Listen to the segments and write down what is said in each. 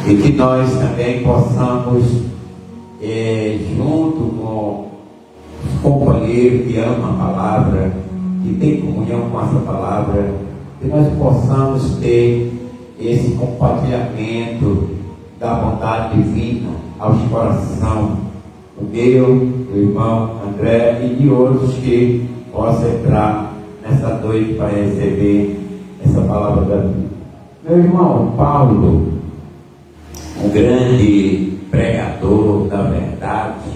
e que nós também possamos, junto com os companheiros que amam a palavra, que tem comunhão com essa palavra, que nós possamos ter esse compartilhamento da vontade divina aos corações, o meu, do irmão André e de outros que possam entrar nessa noite para receber essa palavra da vida. Meu irmão Paulo, um grande pregador da verdade,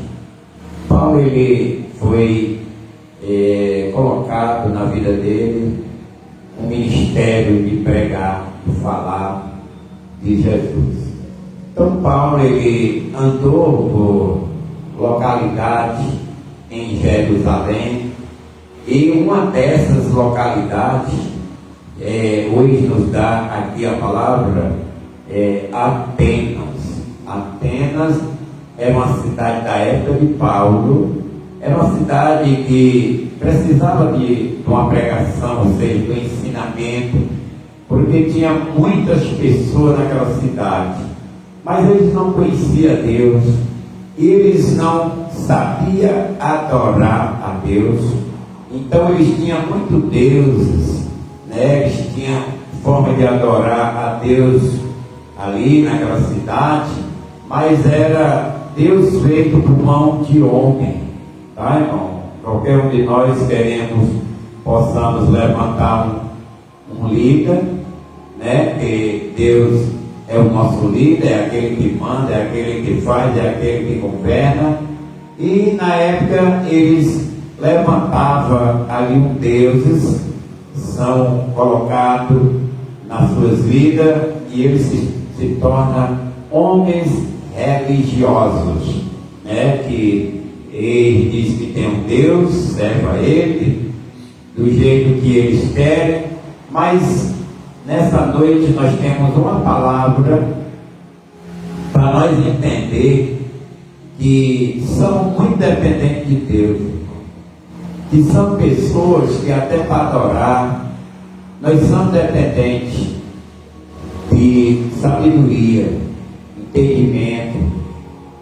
Paulo ele foi colocado na vida dele um ministério de pregar, de falar de Jesus. Então Paulo ele andou por localidades em Jerusalém, e uma dessas localidades hoje nos dá aqui a palavra Atenas. Atenas era uma cidade da época de Paulo, era uma cidade que precisava de uma pregação, ou seja, do ensinamento, porque tinha muitas pessoas naquela cidade, mas eles não conheciam Deus, eles não sabiam adorar a Deus. Então eles tinham muitos deuses, né? Eles tinham forma de adorar a Deus ali naquela cidade, mas era Deus feito por mão de homem, tá, irmão? Qualquer um de nós possamos levantar um líder, né? Que Deus é o nosso líder, é aquele que manda, é aquele que faz, é aquele que governa. E na época eles levantavam ali deuses, são colocados nas suas vidas, e eles se tornam homens religiosos, né? Que ele diz que tem um Deus, serve a ele do jeito que eles querem, mas nessa noite nós temos uma palavra para nós entender que são muito dependentes de Deus, que são pessoas que até para adorar nós somos dependentes de sabedoria, entendimento.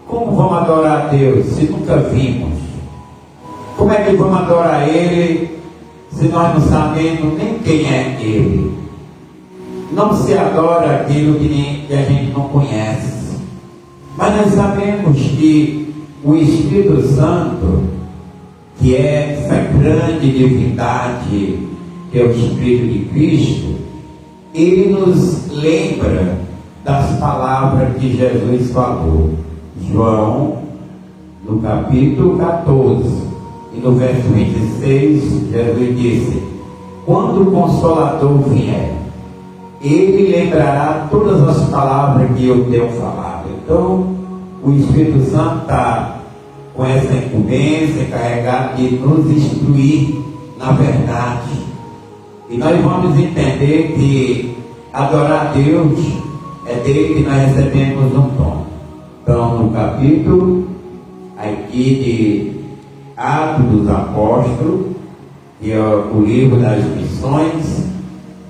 Como vamos adorar a Deus se nunca vimos? Como é que vamos adorar Ele se nós não sabemos nem quem é Ele? Não se adora aquilo que a gente não conhece, mas nós sabemos que o Espírito Santo, que é essa grande divindade, que é o Espírito de Cristo, ele nos lembra das palavras que Jesus falou. João, no capítulo 14 e no verso 26, Jesus disse: quando o Consolador vier, ele lembrará todas as palavras que eu tenho falado. Então o Espírito Santo está com essa incumbência, carregado de nos instruir na verdade, e nós vamos entender que adorar a Deus é dele que nós recebemos um dom. Então, no capítulo aqui de Atos dos Apóstolos, que é o livro das missões,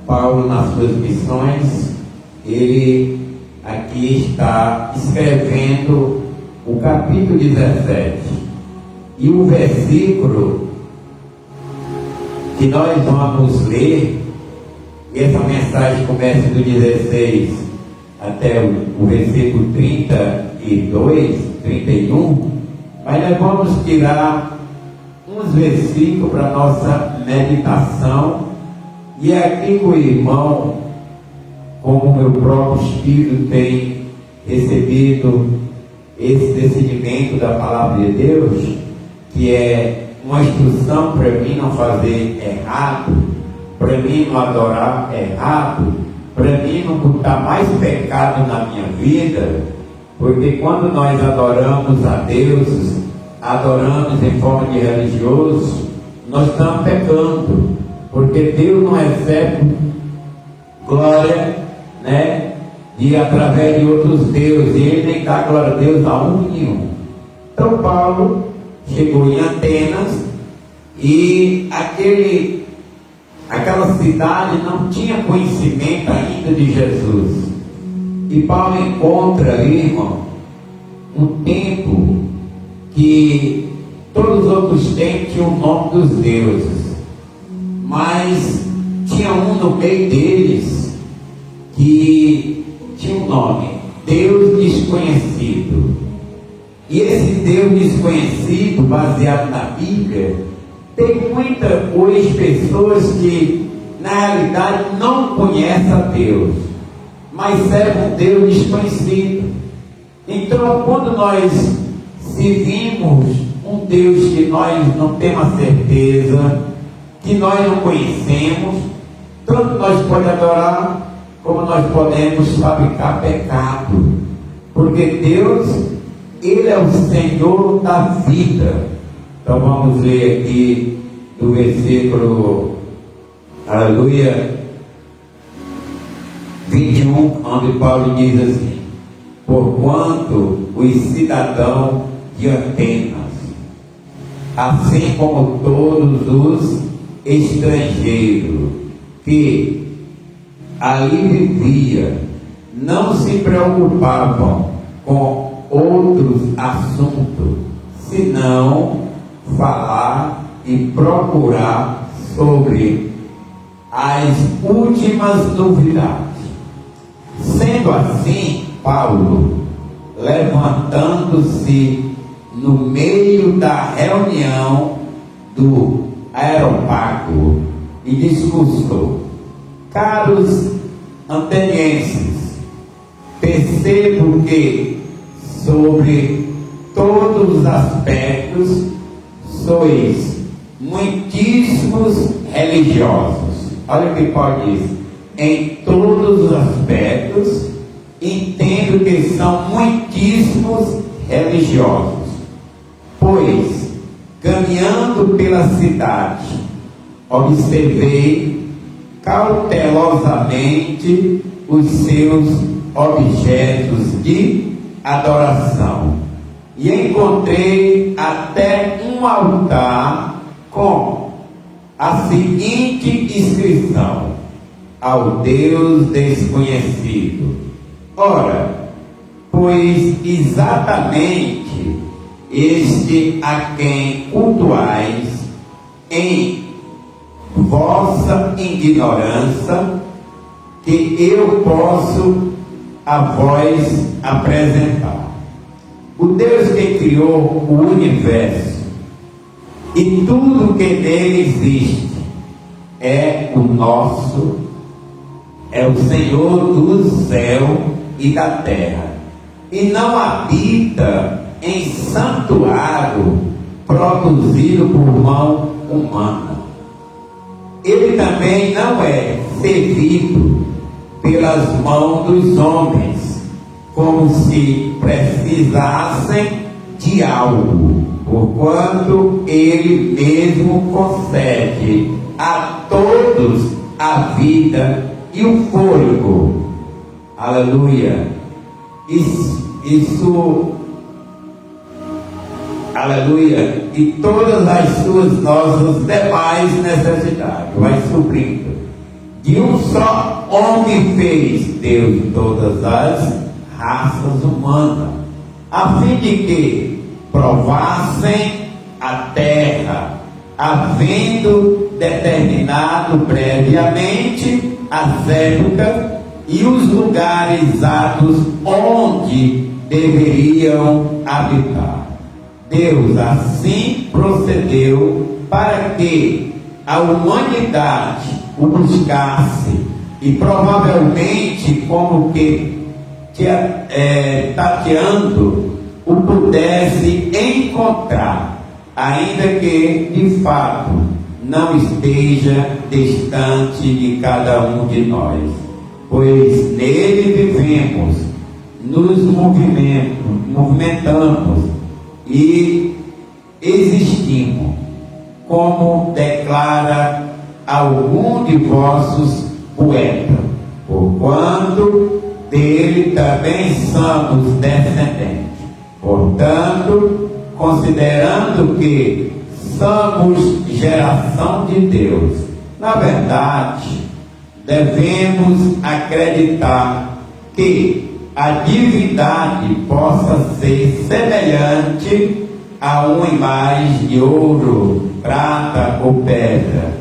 Paulo nas suas missões, ele aqui está escrevendo o capítulo 17, e o versículo que nós vamos ler, essa mensagem começa do 16 até o versículo 32, 31, mas nós vamos tirar uns versículos para nossa meditação, e é aqui que o irmão, como o meu próprio espírito tem recebido esse discernimento da palavra de Deus, que é uma instrução para mim não fazer errado, para mim não adorar errado, para mim não botar mais pecado na minha vida, porque quando nós adoramos a Deus, adoramos em forma de religioso, nós estamos pecando, porque Deus não recebe glória, né, de através de outros deuses, e Ele nem dá glória a Deus a um nenhum. Então Paulo chegou em Atenas, e aquela cidade não tinha conhecimento ainda de Jesus. E Paulo encontra ali, irmão, um tempo que todos os outros tempos tinham o nome dos deuses, mas tinha um no meio deles que tinha um nome: Deus desconhecido. E esse Deus desconhecido, baseado na Bíblia, tem muitas hoje pessoas que na realidade não conhecem a Deus, mas servem um Deus desconhecido. Então, quando nós servimos um Deus que nós não temos a certeza, que nós não conhecemos, tanto nós podemos adorar, como nós podemos fabricar pecado, porque Deus, Ele é o Senhor da vida. Então vamos ler aqui do versículo, aleluia, 21, onde Paulo diz assim: porquanto os cidadãos de Atenas, assim como todos os estrangeiros que ali viviam, não se preocupavam com outros assuntos, senão falar e procurar sobre as últimas novidades. Sendo assim, Paulo, levantando-se no meio da reunião do Areópago, e discursou: caros atenienses, percebo que sobre todos os aspectos sois muitíssimos religiosos. Olha o que Paulo diz: em todos os aspectos entendo que são muitíssimos religiosos, pois caminhando pela cidade observei cautelosamente os seus objetos de adoração e encontrei até um altar com a seguinte inscrição: ao Deus desconhecido. Ora, pois exatamente este a quem cultuais em vossa ignorância, que eu posso a vós apresentar. O Deus que criou o universo e tudo que nele existe é o Senhor do céu e da terra, e não habita em santuário produzido por mão humana. Ele também não é servido pelas mãos dos homens, como se precisassem de algo, porquanto ele mesmo concede a todos a vida e o fôlego. Aleluia. Isso, aleluia. E todas as suas nossas demais necessidades vai suprindo. De um só homem fez Deus todas as raças humanas, a fim de que provassem a terra, havendo determinado previamente as épocas e os lugares exatos onde deveriam habitar. Deus assim procedeu para que a humanidade o buscasse, e provavelmente como que tateando o pudesse encontrar, ainda que de fato não esteja distante de cada um de nós, pois nele vivemos, nos movimentamos e existimos, como declara algum de vossos poetas, porquanto dele também somos descendentes. Portanto, considerando que somos geração de Deus, na verdade, devemos acreditar que a divindade possa ser semelhante a uma imagem de ouro, prata ou pedra,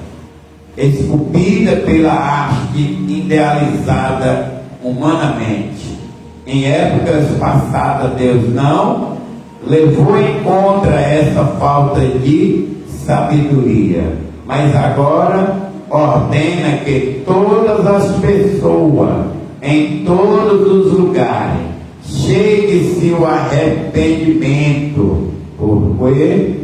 esculpida pela arte idealizada humanamente. Em épocas passadas, Deus não levou em conta essa falta de sabedoria, mas agora ordena que todas as pessoas, em todos os lugares, chegue-se o arrependimento, porque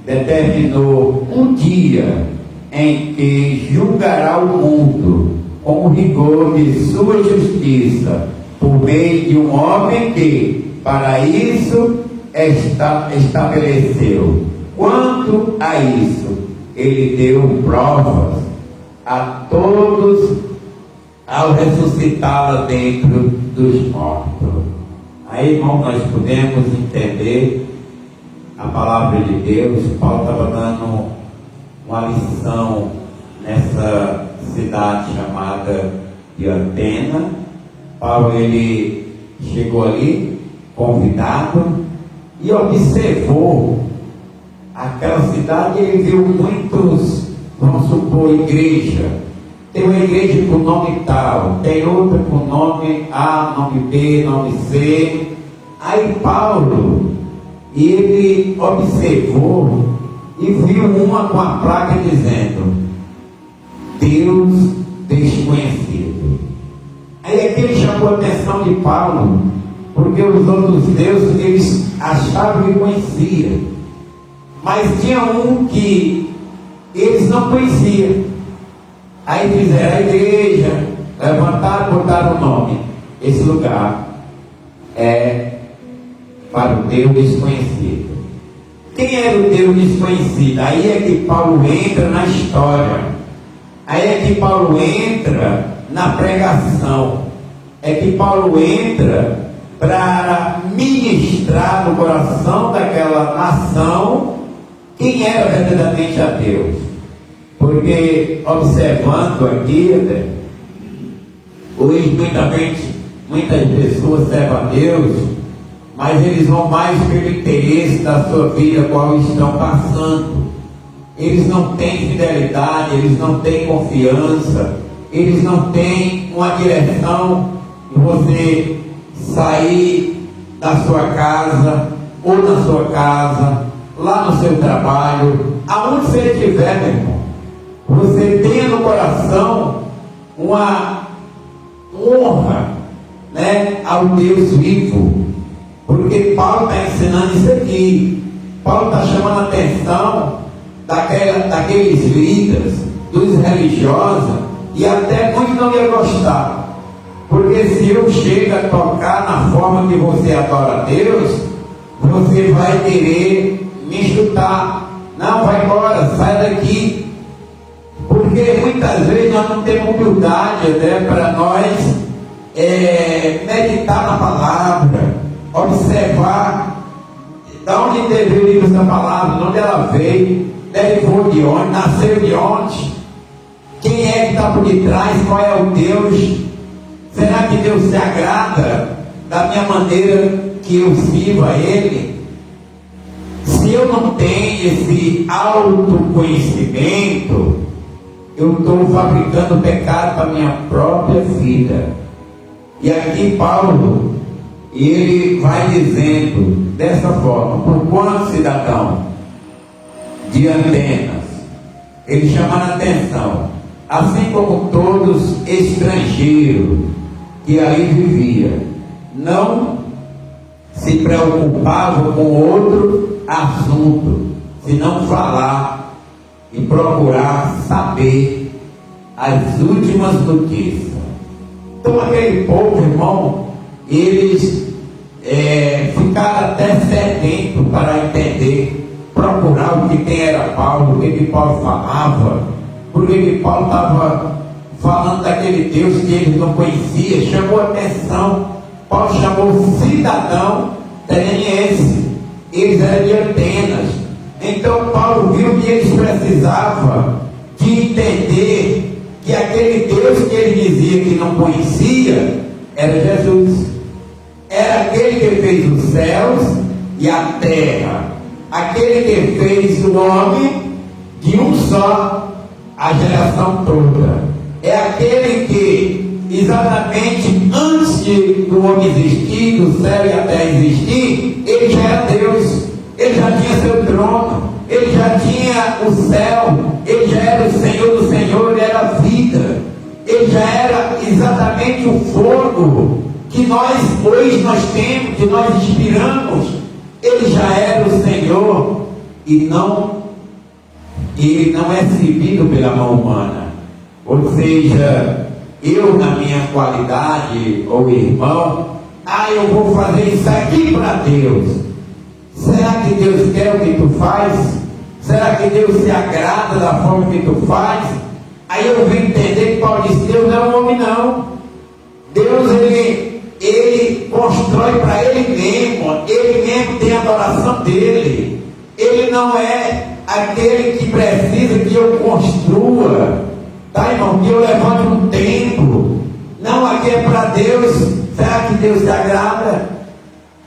determinou um dia em que julgará o mundo com o rigor de sua justiça, por meio de um homem que, para isso, estabeleceu. Quanto a isso, ele deu provas a todos ao ressuscitá-la dentro dos mortos. Aí, irmão, nós podemos entender a palavra de Deus. Paulo estava dando uma lição nessa cidade chamada de Atena. Paulo, ele chegou ali, convidado, e observou aquela cidade. Ele viu muitos, vamos supor, igreja. Tem uma igreja com nome tal, tem outra com nome A, nome B, nome C. Aí Paulo, ele observou e viu uma com a placa dizendo Deus desconhecido. Aí aquele chamou a atenção de Paulo, porque os outros deuses eles achavam que conheciam, mas tinha um que eles não conheciam. Aí fizeram a igreja, levantaram, botaram o nome. Esse lugar é para o Deus desconhecido. Quem era o Deus desconhecido? Aí é que Paulo entra na história. Aí é que Paulo entra na pregação. É que Paulo entra para ministrar no coração daquela nação quem era verdadeiramente a Deus. Porque observando aqui, hoje muitas pessoas servem a Deus, mas eles vão mais pelo interesse da sua vida qual estão passando. Eles não têm fidelidade, eles não têm confiança, eles não têm uma direção de você sair da sua casa, ou na sua casa, lá no seu trabalho, aonde você estiver, meu irmão, você tenha no coração uma honra, né, ao Deus vivo. Porque Paulo está ensinando isso aqui. Paulo está chamando a atenção daqueles líderes, dos religiosos, e até muitos não iam gostar. Porque se eu chego a tocar na forma que você adora a Deus, você vai querer me chutar. Não, vai embora, sai daqui. Porque muitas vezes nós não temos humildade, né, para nós meditar na palavra, observar de onde deveria vir essa palavra, de onde ela veio, derivou de onde, nasceu de onde, quem é que está por detrás, qual é o Deus. Será que Deus se agrada da minha maneira que eu sirvo a Ele? Se eu não tenho esse autoconhecimento, eu estou fabricando pecado para a minha própria vida. E aqui Paulo, ele vai dizendo dessa forma: por quanto, cidadão de Atenas, ele chama a atenção, assim como todos estrangeiros que ali vivia, não se preocupavam com outro assunto, senão falar e procurar saber as últimas notícias. Então aquele povo, irmão, eles ficaram até sedentos para entender, procurar o que quem era Paulo, o que Paulo falava, porque Paulo estava falando daquele Deus que eles não conheciam. Chamou a atenção. Paulo chamou cidadão ateniense, eles eram de Atenas. Então Paulo viu que eles precisavam de entender que aquele Deus que ele dizia que não conhecia era Jesus. era aquele que fez os céus e a terra, aquele que fez o homem de um só, a geração toda. É aquele que, exatamente antes do homem existir, do céu e a terra existir, ele já era Deus, ele já tinha seu trono, ele já tinha o céu, ele já era o Senhor do Senhor, ele era a vida, ele já era exatamente o fogo que nós hoje nós temos, que nós inspiramos. Ele já era o Senhor e ele não é servido pela mão humana. Ou seja, eu na minha qualidade, ou irmão, eu vou fazer isso aqui para Deus. Será que Deus quer o que tu faz? Será que Deus se agrada da forma que tu faz? Aí eu vou entender que Paulo diz: Deus não é um homem não. Deus ele constrói para ele mesmo tem a adoração dele. Ele não é aquele que precisa que eu construa, tá, irmão? Que eu levante um templo. Não, aqui é para Deus. Será que Deus se agrada?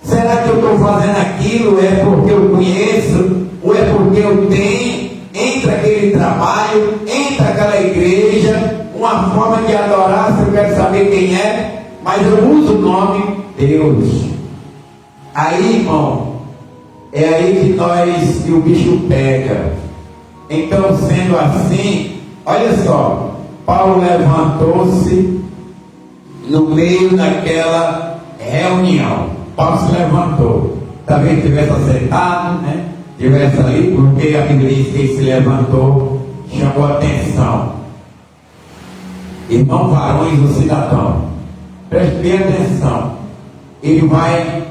Será que eu estou fazendo aquilo é porque eu conheço, ou é porque eu tenho, entre aquele trabalho, entre aquela igreja, uma forma de adorar, se eu quero saber quem é, mas eu uso o nome Deus. Aí, irmão, é aí que o bicho pega. Então, sendo assim, olha só, Paulo levantou-se no meio daquela reunião. Paulo se levantou, talvez tivesse sentado, né? Tivesse ali, porque a Bíblia diz que ele se levantou, chamou a atenção. Irmão, varões do cidadão, preste bem atenção. Ele vai,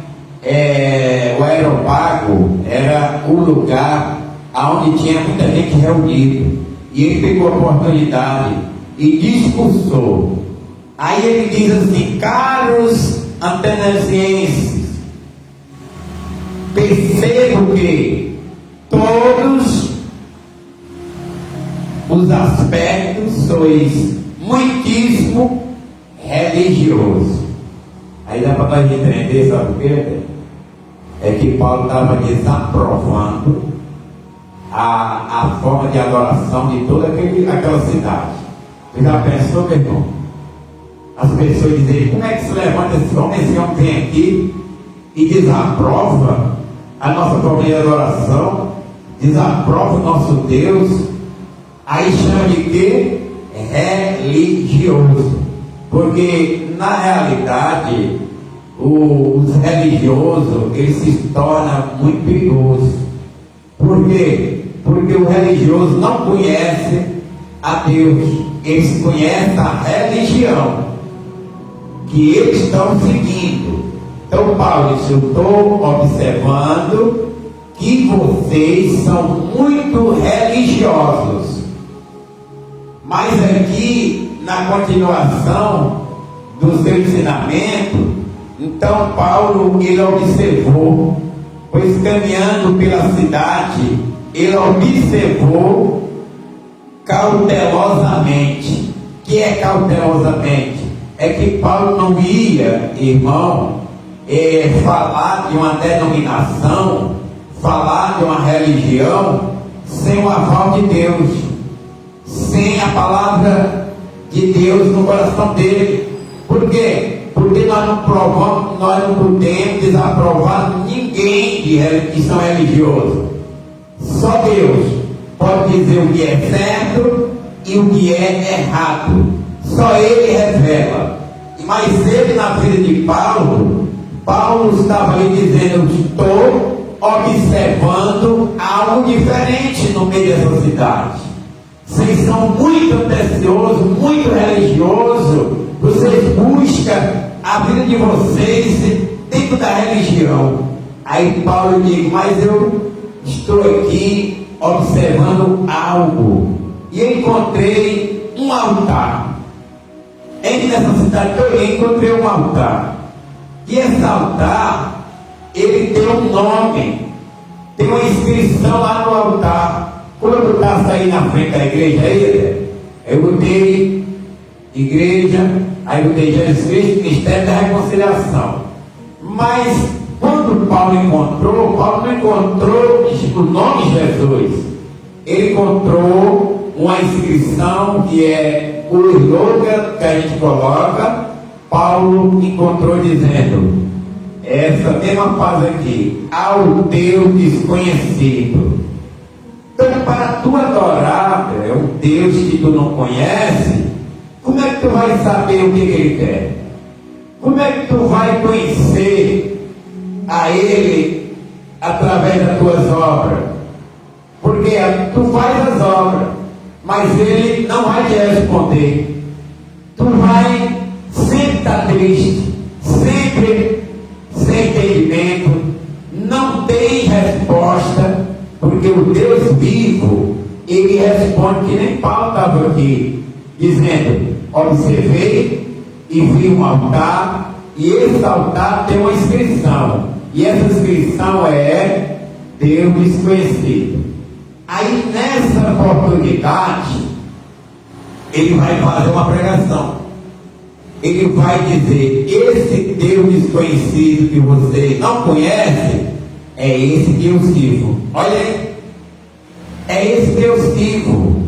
o aeropago era o lugar onde tinha muita gente reunida, e ele pegou a oportunidade e discursou. Aí ele diz assim: caros atenasienses, percebo que todos os aspectos sois muitíssimo religioso. Aí dá para nós entender, sabe o que? É que Paulo estava desaprovando a forma de adoração de toda aquela cidade. Você já pensou, meu irmão? As pessoas dizem: como é que se levanta esse homem vem aqui e desaprova a nossa forma de adoração, desaprova o nosso Deus, aí chama de quê? Religioso. Porque na realidade os religiosos, eles se tornam muito perigosos. Por quê? Porque o religioso não conhece a Deus, eles conhecem a religião que eles estão seguindo. Então Paulo disse: eu estou observando que vocês são muito religiosos. Mas aqui, na continuação do seu ensinamento, então Paulo, ele observou, pois caminhando pela cidade, ele observou cautelosamente. O que é cautelosamente? É que Paulo não ia, irmão, falar de uma denominação, falar de uma religião, sem o aval de Deus, sem a palavra de Deus no coração dele. Por quê? Porque nós não podemos desaprovar ninguém que são religiosos. Só Deus pode dizer o que é certo e o que é errado. Só Ele revela. Mas ele, na vida de Paulo estava ali dizendo: eu estou observando algo diferente no meio dessa cidade. Vocês são muito atenciosos, muito religiosos. Vocês buscam a vida de vocês dentro da religião. Aí Paulo diz: mas eu estou aqui observando algo. E encontrei um altar. Entre nessa cidade que eu encontrei um altar. E esse altar, ele tem um nome, tem uma inscrição lá no altar. Quando eu estava aí na frente da igreja, eu botei igreja, aí eu botei Jesus Cristo, Ministério da Reconciliação. Mas quando Paulo não encontrou o nome Jesus. Ele encontrou uma inscrição que é o slogan que a gente coloca. Paulo encontrou dizendo essa mesma frase aqui: ao Deus desconhecido. Então, para tu adorar um Deus que tu não conhece, como é que tu vai saber o que Ele quer? Como é que tu vai conhecer a Ele através das tuas obras? Porque tu faz as obras, mas Ele não vai te responder. Tu vai sempre estar triste, sempre sem entendimento, não tem resposta, porque o Deus vivo, Ele responde que nem Paulo estava aqui, dizendo: observei e vi um altar, e esse altar tem uma inscrição, e essa inscrição é Deus desconhecido. Aí nessa oportunidade, ele vai fazer uma pregação. Ele vai dizer: esse Deus desconhecido que você não conhece, é esse Deus vivo. Olha aí, é esse Deus vivo,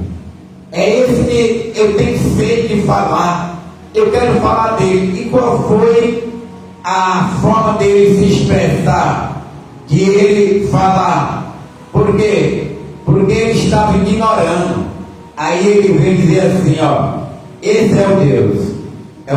é esse que eu tenho sede de falar. Eu quero falar dele. E qual foi a forma dele se expressar, de ele falar? Por quê? Porque ele estava ignorando. Aí ele veio dizer assim: ó, esse é o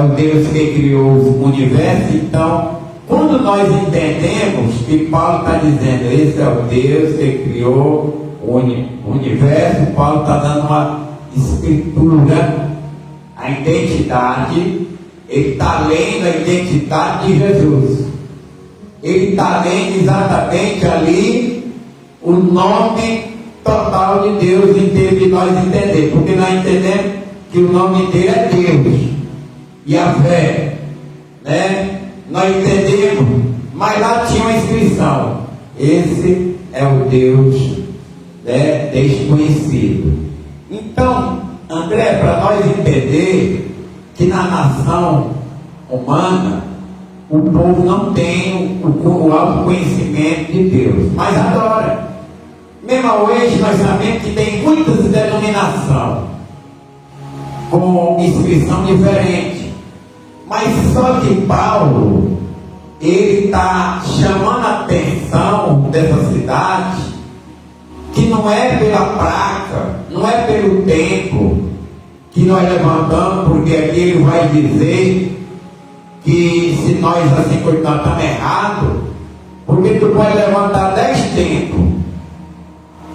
Deus que criou o universo. Então, quando nós entendemos que Paulo está dizendo esse é o Deus que criou o universo, Paulo está dando uma escritura, a identidade. Ele está lendo a identidade de Jesus. Ele está lendo exatamente ali o nome total de Deus, em termos de nós entender, porque nós entendemos que o nome dele é Deus e a fé, né? Nós entendemos, mas lá tinha uma inscrição: esse é o Deus, né, desconhecido. Então, André, para nós entender que na nação humana o povo não tem o autoconhecimento de Deus, mas adora. Mesmo hoje nós sabemos que tem muitas denominações com inscrição diferente, mas só que Paulo, ele está chamando a atenção dessa cidade, que não é pela placa, não é pelo tempo que nós levantamos, porque aqui ele vai dizer que se nós assim continuar estamos errados, porque tu pode levantar 10 tempos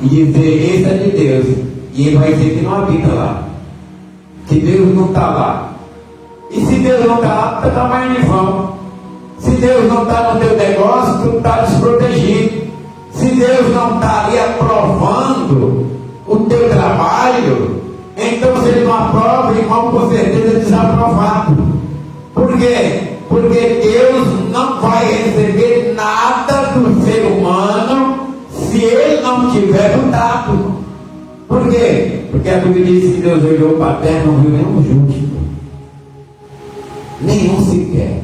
e dizer esse é de Deus, e ele vai dizer que não habita lá, que Deus não está lá. E se Deus não está lá, tu está mais em vão. Se Deus não está no teu negócio, tu está desprotegido. Se Deus não está ali aprovando o teu trabalho, então se ele não aprova, irmão, com certeza é desaprovado. Por quê? Porque Deus não vai receber nada do ser humano se ele não tiver cuidado. Por quê? Porque a Bíblia diz que Deus olhou para a terra e não viu nenhum justo, nenhum sequer.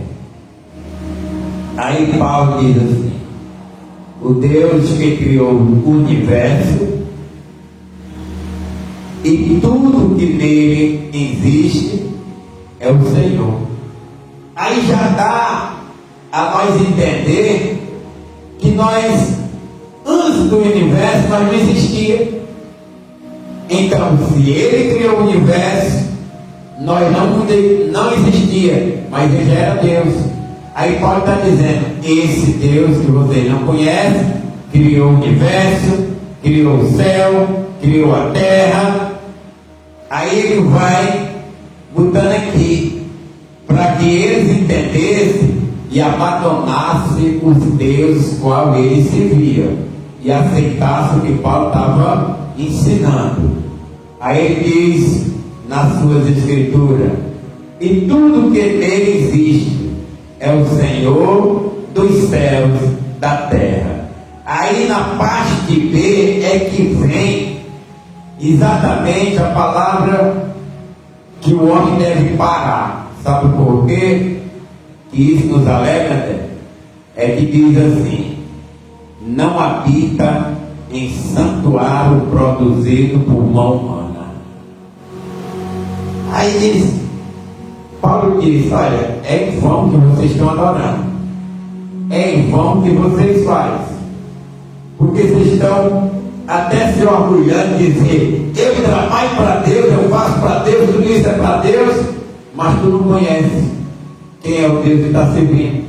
Aí Paulo diz assim: o Deus que criou o universo e tudo que nele existe é o Senhor. Aí já dá a nós entender que nós, antes do universo, nós não existia. Então, se ele criou o universo, nós não existia, mas ele já era Deus. Aí Paulo está dizendo: esse Deus que vocês não conhecem, criou o universo, criou o céu, criou a terra. Aí ele vai botando aqui, para que eles entendessem e abandonassem os deuses qual eles serviam, e aceitassem o que Paulo estava ensinando. Aí ele diz nas suas escrituras: e tudo que nele existe é o Senhor dos céus, da terra. Aí na parte B é que vem exatamente a palavra que o homem deve parar. Sabe por quê? Que isso nos alegra, né? é que diz assim: não habita em santuário produzido por mão humana. Aí diz, Paulo diz: olha, é em vão que vocês estão adorando, é em vão que vocês fazem, porque vocês estão até se orgulhando de dizer: eu trabalho para Deus, eu faço para Deus, tudo isso é para Deus, mas tu não conhece quem é o Deus que está servindo.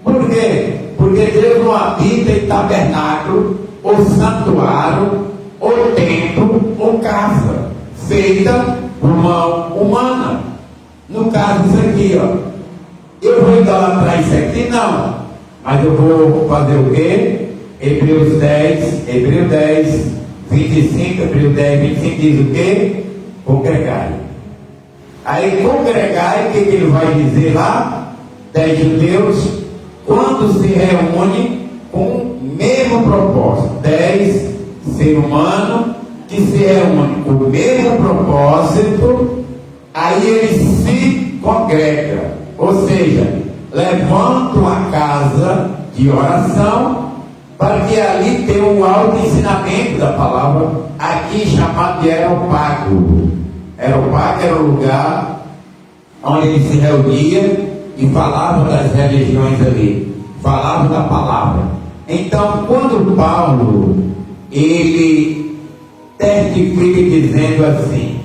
Por quê? Porque Deus não habita em tabernáculo, ou santuário, ou templo, ou casa feita por mão humana. No caso, isso aqui, ó, eu vou idolatrar isso aqui? Não, mas eu vou fazer o quê? Hebreus 10, 25, Hebreus 10, 25 diz o quê? Congregai. Aí congregai, o que ele vai dizer lá? 10 judeus, quando se reúne com o mesmo propósito. 10 ser humano que se reúne com o mesmo propósito, aí eles se congregam, ou seja, levantam a casa de oração, para que ali tenha um alto ensinamento da palavra, aqui chamado de Areópago. Areópago era o lugar onde ele se reunia e falava das religiões ali, falava da palavra. Então, quando Paulo, ele testifica dizendo assim: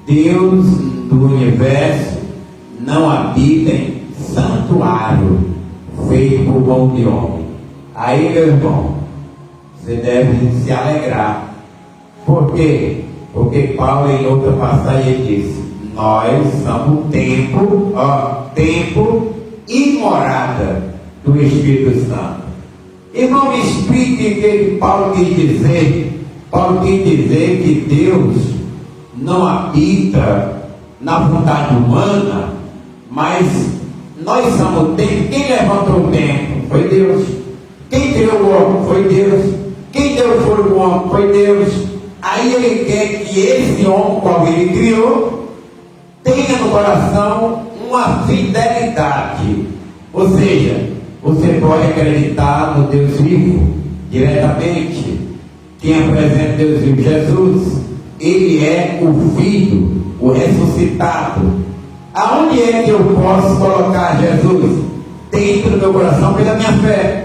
Deus do universo não habita em santuário feito por mão de homem. Aí, meu irmão, você deve se alegrar. Por quê? Porque Paulo, em outra passagem, ele disse: nós somos templo e morada do Espírito Santo. Irmão, me explique o que Paulo quis dizer. Paulo quis dizer que Deus não habita na vontade humana, mas nós somos templo. Quem levantou o templo? Foi Deus. Quem criou o homem? Foi Deus. Quem deu fogo ao homem? Foi Deus. Aí ele quer que esse homem, qual ele criou, tenha no coração uma fidelidade. Ou seja, você pode acreditar no Deus vivo diretamente. Quem apresenta Deus vivo? Jesus. Ele é o Filho, o ressuscitado. Aonde é que eu posso colocar Jesus? Dentro do meu coração, pela minha fé.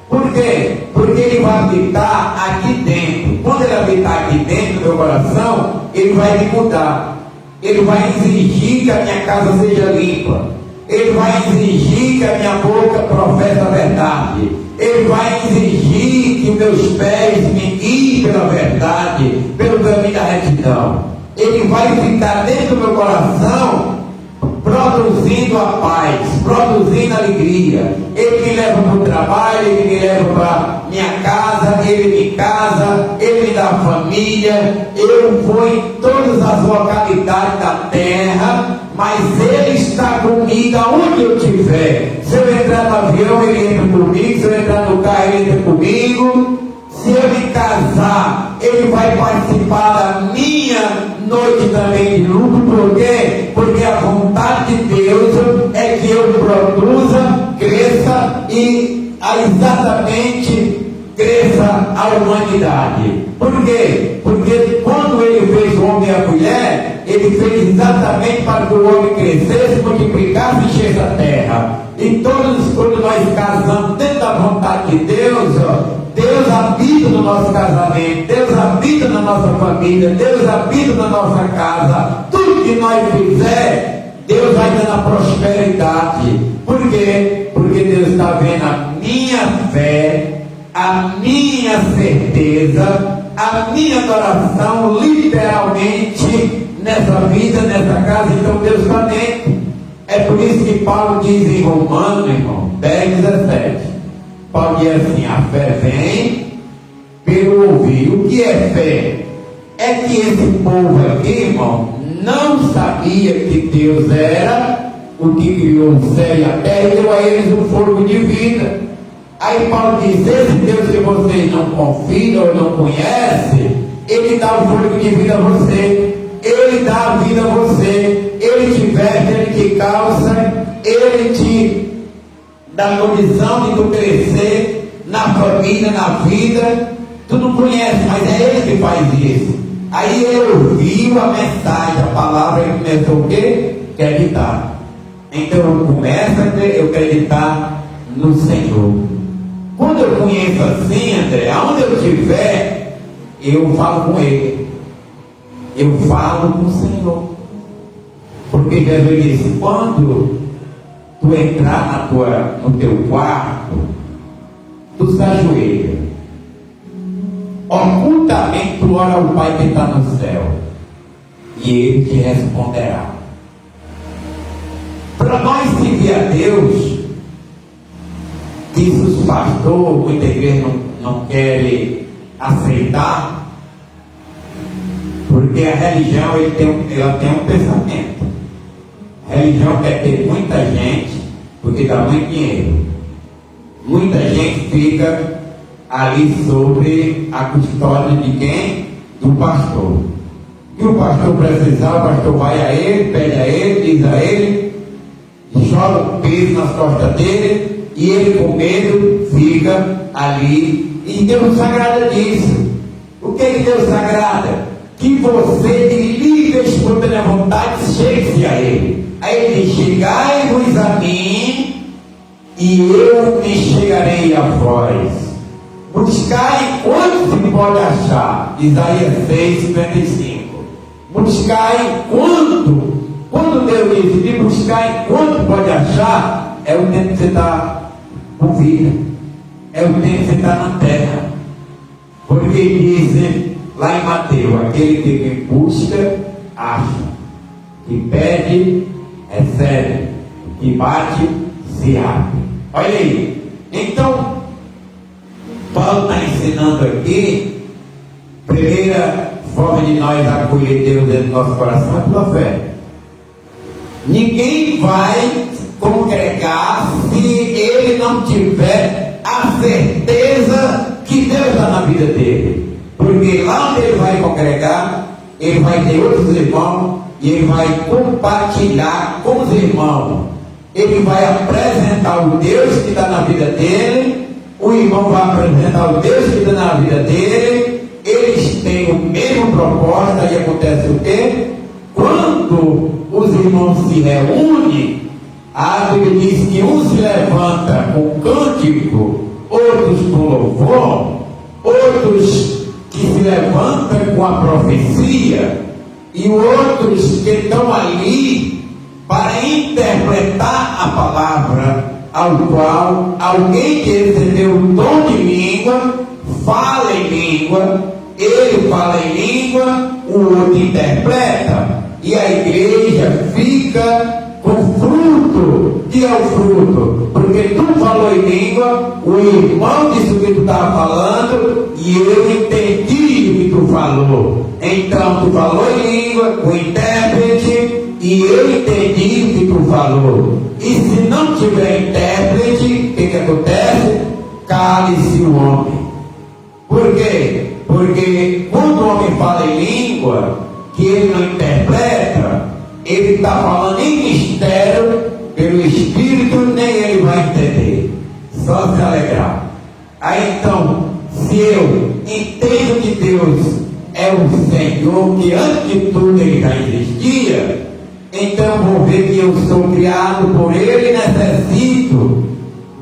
Por quê? Porque ele vai habitar aqui dentro. Quando ele habitar aqui dentro do meu coração, ele vai me mudar. Ele vai exigir que a minha casa seja limpa. Ele vai exigir que a minha boca professe a verdade. Ele vai exigir que meus pés me guiem pela verdade, pelo caminho da retidão. Ele vai ficar dentro do meu coração, produzindo a paz, produzindo a alegria. Ele me leva para o trabalho, ele me leva para minha casa, ele me casa, ele me dá família. Eu vou em todas as localidades da terra, mas ele está comigo aonde eu estiver. Se eu entrar no avião, ele entra comigo. Se eu entrar no carro, ele entra comigo. Se eu me casar, ele vai participar da minha noite também de lucro. Por quê? Porque a vontade de Deus é que eu produza, cresça e exatamente cresça a humanidade. Por quê? Porque quando ele fez o homem e a mulher, ele fez exatamente para que o homem crescesse, multiplicasse e enchesse a terra. E todos, quando nós casamos dentro da vontade de Deus, Deus habita no nosso casamento, Deus habita na nossa família, Deus habita na nossa casa. Tudo que nós fizer, Deus vai dando a prosperidade. Por quê? Porque Deus está vendo a minha fé, a minha certeza, a minha adoração, literalmente, nessa vida, nessa casa. Então Deus está dentro. É por isso que Paulo diz em Romanos, irmão, 10:17. Paulo diz assim: a fé vem pelo ouvir. O que é fé? É que esse povo aqui, irmão, não sabia que Deus era o que criou o céu e a terra e deu a eles um fogo de vida. Aí Paulo diz: esse Deus que vocês não confiam ou não conhecem, ele dá o fogo de vida a você, ele dá a vida a você, ele te veste, ele te calça, ele te da condição de tu crescer na família, na vida. Tu não conhece, mas é ele que faz isso. Aí ele ouviu a mensagem, a palavra, e começou o quê? Acreditar. Então eu começo a acreditar no Senhor. Quando eu conheço assim, André, aonde eu estiver, eu falo com ele. Eu falo com o Senhor. Porque Jesus disse, quando tu entrar no teu quarto, tu se ajoelha. Ocultamente tu ora ao Pai que está no céu, e Ele te responderá. Para nós servir a Deus, diz os pastores, muita igreja não quer aceitar, porque a religião ela tem um pensamento. A religião quer ter muita gente, porque dá muito dinheiro. Muita gente fica ali sobre a custódia de quem? Do pastor. E o pastor precisar, o pastor vai a ele, pede a ele, diz a ele, joga o peso nas costas dele, e ele com medo fica ali. E Deus se agrada disso. O que Deus se agrada? Que você, de livre e espontânea vontade, chegue-se a ele. Aí ele diz, chegai-vos a mim, e eu me chegarei a vós. Buscai enquanto se pode achar. Isaías 6:55. Buscai enquanto. Quando Deus diz de buscar enquanto pode achar, é o tempo que você está com vida. É o tempo que você está na terra. Porque diz lá em Mateus, aquele que me busca, acha. Que pede, recebe. Que bate, se abre. Olha aí. Então, Paulo está ensinando aqui, primeira forma de nós acolher Deus dentro do nosso coração é pela fé. Ninguém vai congregar se ele não tiver a certeza que Deus está na vida dele. Porque lá onde ele vai congregar, ele vai ter outros irmãos e ele vai compartilhar com os irmãos. Ele vai apresentar o Deus que está na vida dele. O irmão vai apresentar o Deus que está na vida dele. Eles têm o mesmo propósito. Aí acontece o quê? Quando os irmãos se reúnem, a Bíblia diz que um se levanta com cântico, outros com louvor, outros que se levantam com a profecia, e outros que estão ali para interpretar a palavra, ao qual alguém que recebeu o dom de língua, fala em língua, ele fala em língua, o outro interpreta, e a igreja fica com fruto. Que é o fruto? Porque tu falou em língua, o irmão disse o que tu estava falando, e eu entendi o que tu falou. Então tu falou em língua, o intérprete, e eu entendi o que tu falou. E se não tiver intérprete, o que acontece? Cale-se o homem. Por quê? Porque quando o homem fala em língua, que ele não interpreta, ele está falando em mistério pelo Espírito, nem ele vai entender, só se alegrar. Aí então, se eu entendo que Deus é o Senhor, que antes de tudo ele já existia, então vou ver que eu sou criado por ele e necessito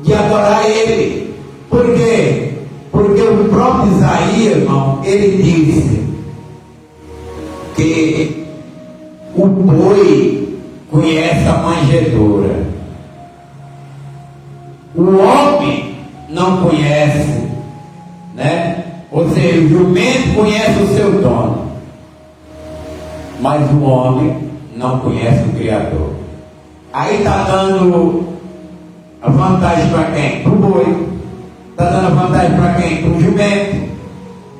de adorar ele. Por quê? Porque o próprio Isaías, irmão, ele disse que o boi conhece a manjedoura, o homem não conhece, né? Ou seja, o jumento conhece o seu dono, mas o homem não conhece o Criador. Aí está dando a vantagem para quem? Para o boi. Está dando a vantagem para quem? Para o jumento.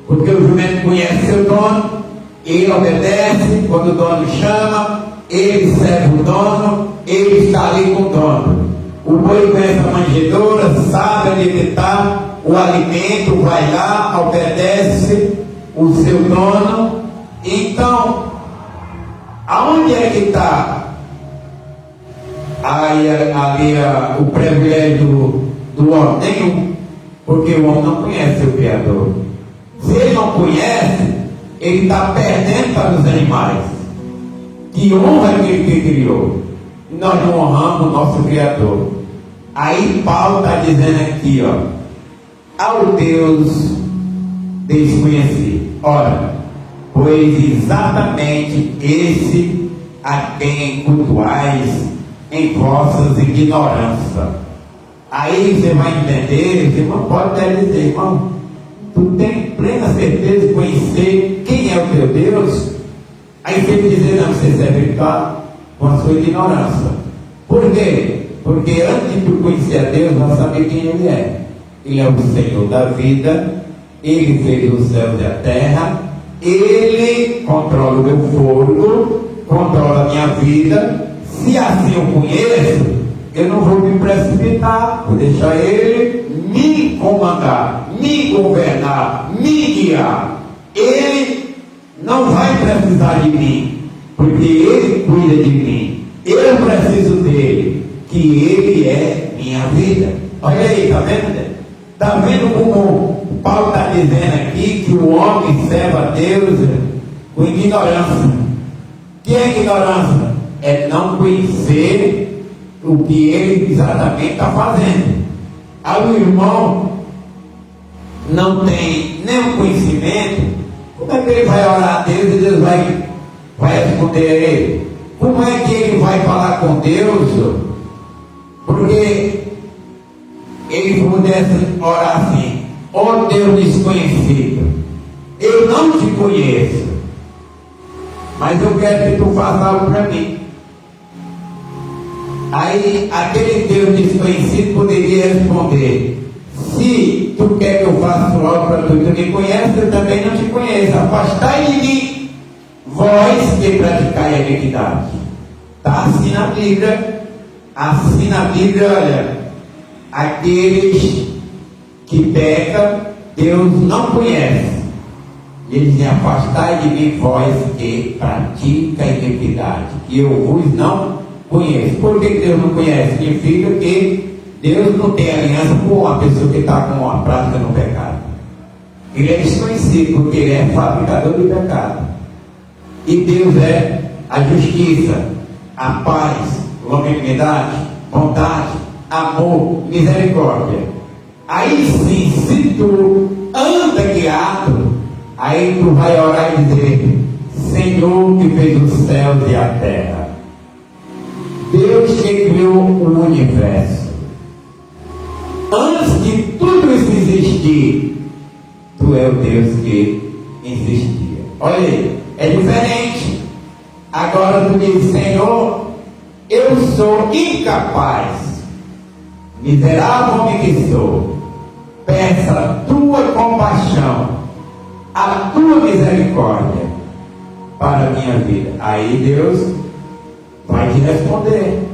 Porque o jumento conhece seu dono, ele obedece quando o dono chama, ele serve o dono, ele está ali com o dono. O boi conhece a manjedoura, sabe onde ele está, o alimento, vai lá, obedece o seu dono. Então, aonde é que está Aí ali o privilégio do homem, nenhum, porque o homem não conhece o Criador. Se ele não conhece, ele está perdendo para os animais. Que honra aquele que criou. Nós não honramos o nosso Criador. Aí Paulo está dizendo aqui, ao Deus desconhecido. Ora, pois exatamente esse a quem cultuais em vossas ignorâncias. Aí você vai entender, você não pode até dizer, irmão, tu tem plena certeza de conhecer quem é o teu Deus? Aí você vai dizer, não, você serve com a sua ignorância. Por quê? Porque antes de tu conhecer a Deus, nós sabemos quem Ele é. Ele é o Senhor da vida, Ele fez os céus e a terra, Ele controla o meu fogo, controla a minha vida. Se assim eu conheço, eu não vou me precipitar, vou deixar Ele me comandar, me governar, me guiar. Ele não vai precisar de mim, porque Ele cuida de mim. Eu preciso dele, que Ele é minha vida. Olha aí, está vendo? Está vendo como Paulo está dizendo aqui que o homem serve a Deus com ignorância. Que é ignorância? É não conhecer o que ele exatamente está fazendo. Aí o irmão não tem nenhum conhecimento. Como é que ele vai orar a Deus e Deus vai responder a ele? Como é que ele vai falar com Deus? Porque ele pudesse orar assim: ó Deus desconhecido, eu não te conheço, mas eu quero que tu faça algo para mim. Aí aquele Deus desconhecido poderia responder: se tu quer que eu faça algo para tu, tu me conhece, eu também não te conheço. Afastai de mim, vós que praticai a iniquidade. Está assim na Bíblia. Assim na Bíblia, olha, aqueles que pecam, Deus não conhece. Ele diz: afastai de mim, vós que pratica a iniquidade, e eu vos não conheço. Por que Deus não conhece? Significa que Deus não tem aliança com uma pessoa que está com uma prática no pecado. Ele é desconhecido, porque ele é fabricador de pecado. E Deus é a justiça, a paz, longanimidade, bondade, amor, misericórdia. Aí sim, se tu anda guiado, aí tu vai orar e dizer: Senhor que fez os céus e a terra, Deus que criou o universo, antes de tudo isso existir, tu é o Deus que existia. Olha aí, é diferente. Agora tu diz: Senhor, eu sou incapaz, miserável homem que sou, peça a tua compaixão, a tua misericórdia para a minha vida. Aí Deus vai te responder.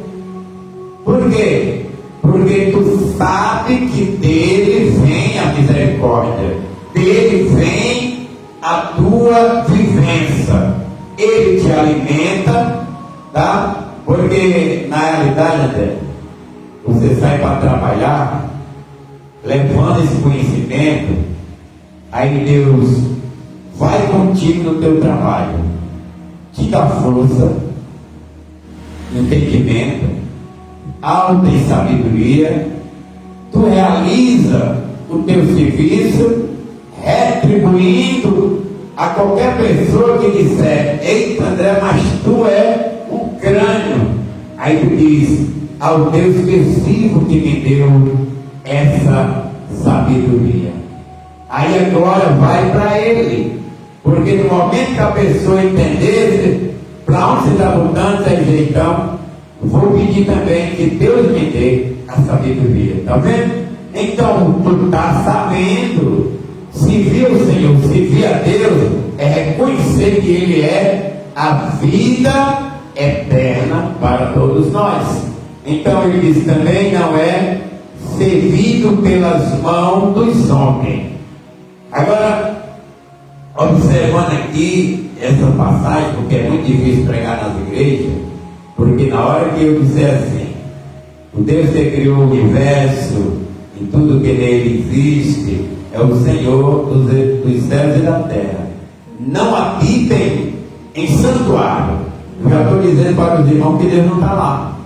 Por quê? Porque tu sabe que dele vem a misericórdia, dele vem a tua vivência. Ele te alimenta, tá? Porque na realidade, André, você sai para trabalhar levando esse conhecimento, aí Deus vai contigo no teu trabalho, te dá força, entendimento, alta em sabedoria, tu realiza o teu serviço, retribuindo a qualquer pessoa que disser: eita André, mas tu é um crânio. Aí tu diz: ao Deus que sirvo, que me deu essa sabedoria. Aí a glória vai para Ele, porque no momento que a pessoa entender para onde você está voltando, você diz: então vou pedir também que Deus me dê a sabedoria. Está vendo? Então tu está sabendo. Servir o Senhor, servir a Deus, é reconhecer que Ele é a vida eterna para todos nós. Então ele diz também: não é servido pelas mãos dos homens. Agora, observando aqui essa passagem, porque é muito difícil pregar nas igrejas, porque na hora que eu disser assim: O Deus que criou o universo e tudo que nele existe é o Senhor dos céus e da terra. Não habitem em santuário. Eu já estou dizendo para os irmãos que Deus não está lá.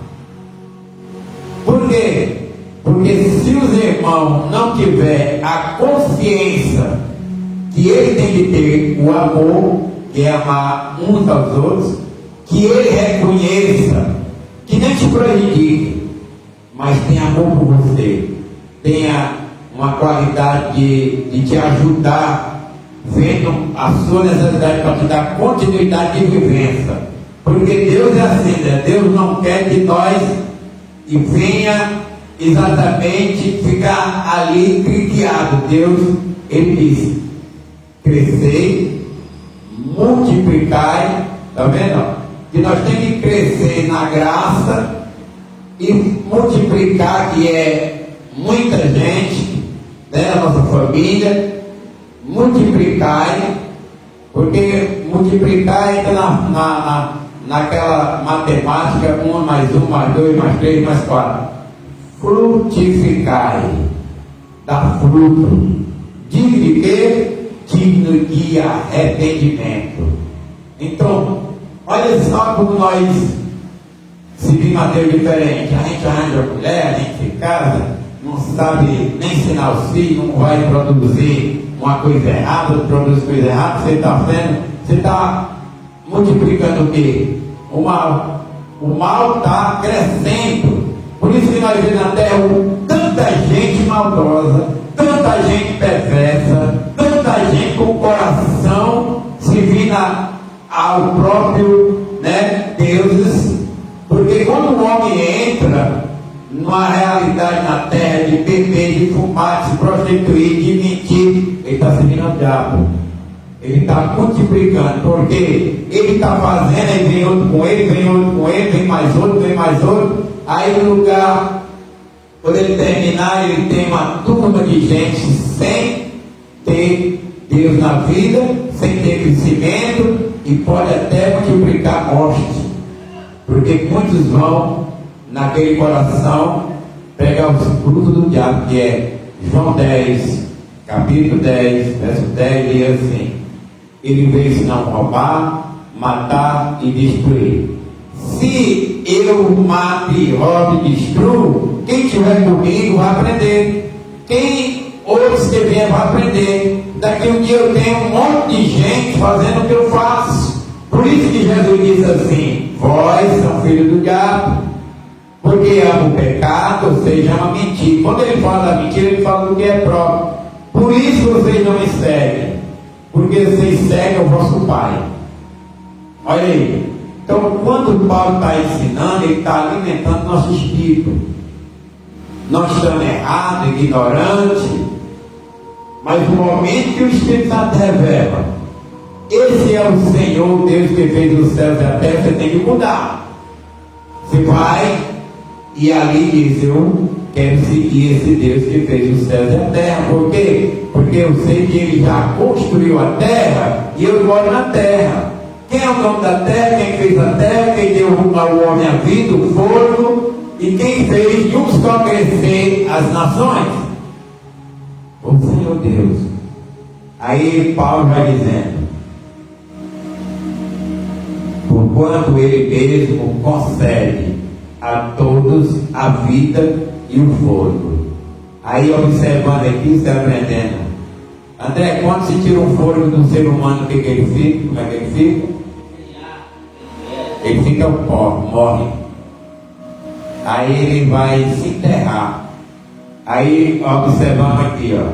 Por quê? Porque se os irmãos não tiverem a consciência que ele tem que ter o amor, que é amar uns aos outros, que ele reconheça, que nem te prejudique, mas tenha amor por você, tenha uma qualidade de te ajudar, vendo a sua necessidade para te dar continuidade de vivência. Porque Deus é assim, né? Deus não quer que nós venha exatamente ficar ali criado. Deus, ele diz: crescer, multiplicai, está vendo? Que nós temos que crescer na graça e multiplicar, que é muita gente, né? A nossa família, multiplicai, porque multiplicar entra naquela matemática: 1 mais 1 mais 2 mais 3 mais 4. Frutificai, dá fruto, digno de quê? Digno de arrependimento. Então, olha só como nós seguimos a Deus diferente. A gente arranja mulher, a gente se casa, não sabe nem ensinar os filhos, não vai produzir uma coisa errada, produz coisa errada. Você está multiplicando o quê? O mal. O mal está crescendo. Por isso que nós vemos na terra tanta gente maldosa, tanta gente perversa, tanta gente com o coração servindo ao próprio, né, deuses. Porque quando o homem entra numa realidade na terra de beber, de fumar, de se prostituir, de mentir, ele está servindo ao diabo. Ele está multiplicando, porque ele está fazendo, aí vem outro com ele, vem outro com ele, vem mais outro. Aí no lugar, quando ele terminar, ele tem uma turma de gente sem ter Deus na vida, sem ter crescimento, e pode até multiplicar a morte. Porque muitos vão naquele coração pegar os frutos do diabo, que é João 10, capítulo 10, verso 10, diz assim: ele veio senão roubar, matar e destruir. Se eu mato, roubo e destruo, quem estiver comigo vai aprender. Quem outros que vier vai aprender. Daqui um dia eu tenho um monte de gente fazendo o que eu faço. Por isso que Jesus disse assim: vós são filhos do diabo, porque ama o pecado, ou seja, ama a mentira. Quando ele fala da mentira, ele fala do que é próprio. Por isso vocês não me seguem, porque vocês seguem o vosso Pai. Olha aí. Então, quando Paulo está ensinando, ele está alimentando nosso espírito. Nós estamos errados, ignorantes, mas no momento que o Espírito Santo revela, esse é o Senhor Deus que fez os céus e a terra, você tem que mudar. Você vai e ali diz: eu quero seguir esse Deus que fez os céus e a terra. Por quê? Porque eu sei que ele já construiu a terra e eu moro na terra. Quem é o dono da terra? Quem fez a terra? Quem deu ao homem a vida, o fogo? E quem fez de um só crescer as nações? O Senhor Deus. Aí Paulo vai dizendo: porquanto ele mesmo concede a todos a vida e o fôlego. Aí observando aqui, você aprendendo: André, quando se tira um fôlego do ser humano, o que ele fica? Como é que ele fica? Ele fica pó, morre. Aí ele vai se enterrar. Aí observamos aqui, ó: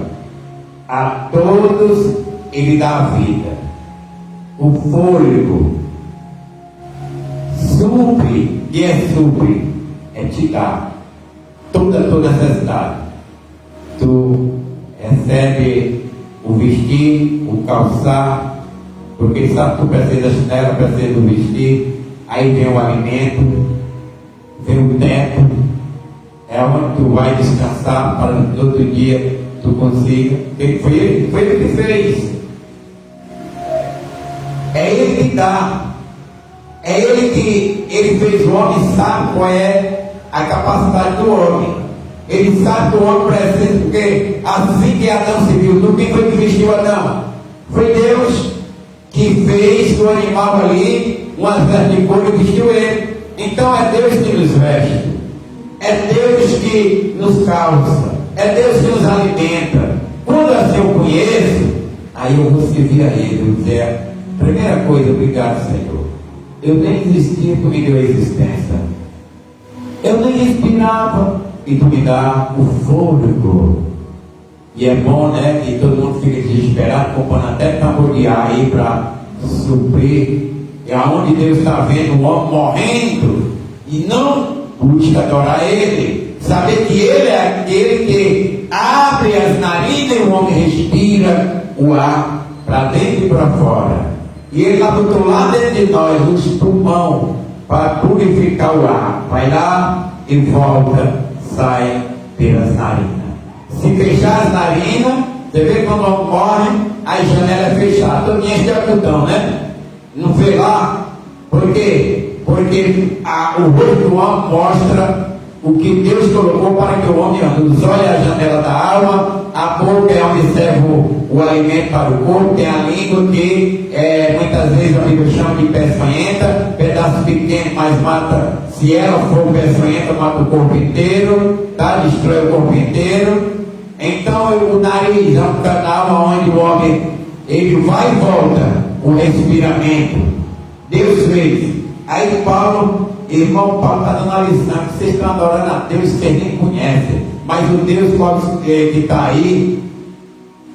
a todos ele dá vida. O fôlego supre, que é supre, é te dar toda necessidade. Tu recebe o vestir, o calçar, porque sabe que tu precisa da chinela, precisa do vestir. Aí vem o alimento, vem o teto, é onde tu vai descansar para no outro dia tu consiga. Foi ele que fez. É ele que dá. É ele que ele fez o homem, sabe qual é a capacidade do homem. Ele sabe que o homem precisa, porque assim que Adão se viu nu, quem foi que vestiu Adão? Foi Deus que fez do animal ali uma veste de couro e vestiu ele. Então é Deus que nos veste, é Deus que nos calça, é Deus que nos alimenta. Quando assim eu conheço, aí eu vou servir a Ele. Eu dizer, primeira coisa, obrigado, Senhor. Eu nem existia, Tu me deu a existência. Eu nem respirava e Tu me dá o fôlego. E é bom, né, que todo mundo fica desesperado, comprando até tamboriar aí para suprir. É aonde Deus está vendo o homem morrendo e não busca adorar Ele. Saber que Ele é aquele que abre as narinas e o homem respira o ar para dentro e para fora. E Ele lá botou lá dentro de nós os pulmões para purificar o ar. Vai lá e volta, sai pelas narinas. Se fechar as narinas, você vê quando o homem morre, a janela é fechada, todinha de algodão, né? Não vê lá? Por quê? Porque o rosto do homem mostra o que Deus colocou para que o homem ande. Os olhos é a janela da alma, a boca é onde serve o alimento para o corpo, tem a língua que muitas vezes a Bíblia chama de peçonhenta, pedaço pequeno, mas mata, se ela for peçonhenta, mata o corpo inteiro, tá? Destrói o corpo inteiro. Então o nariz é um canal onde o homem ele vai e volta, o respiramento. Deus fez. Aí irmão Paulo está dando a lição que vocês estão adorando a Deus que vocês nem conhecem, mas o Deus que está aí,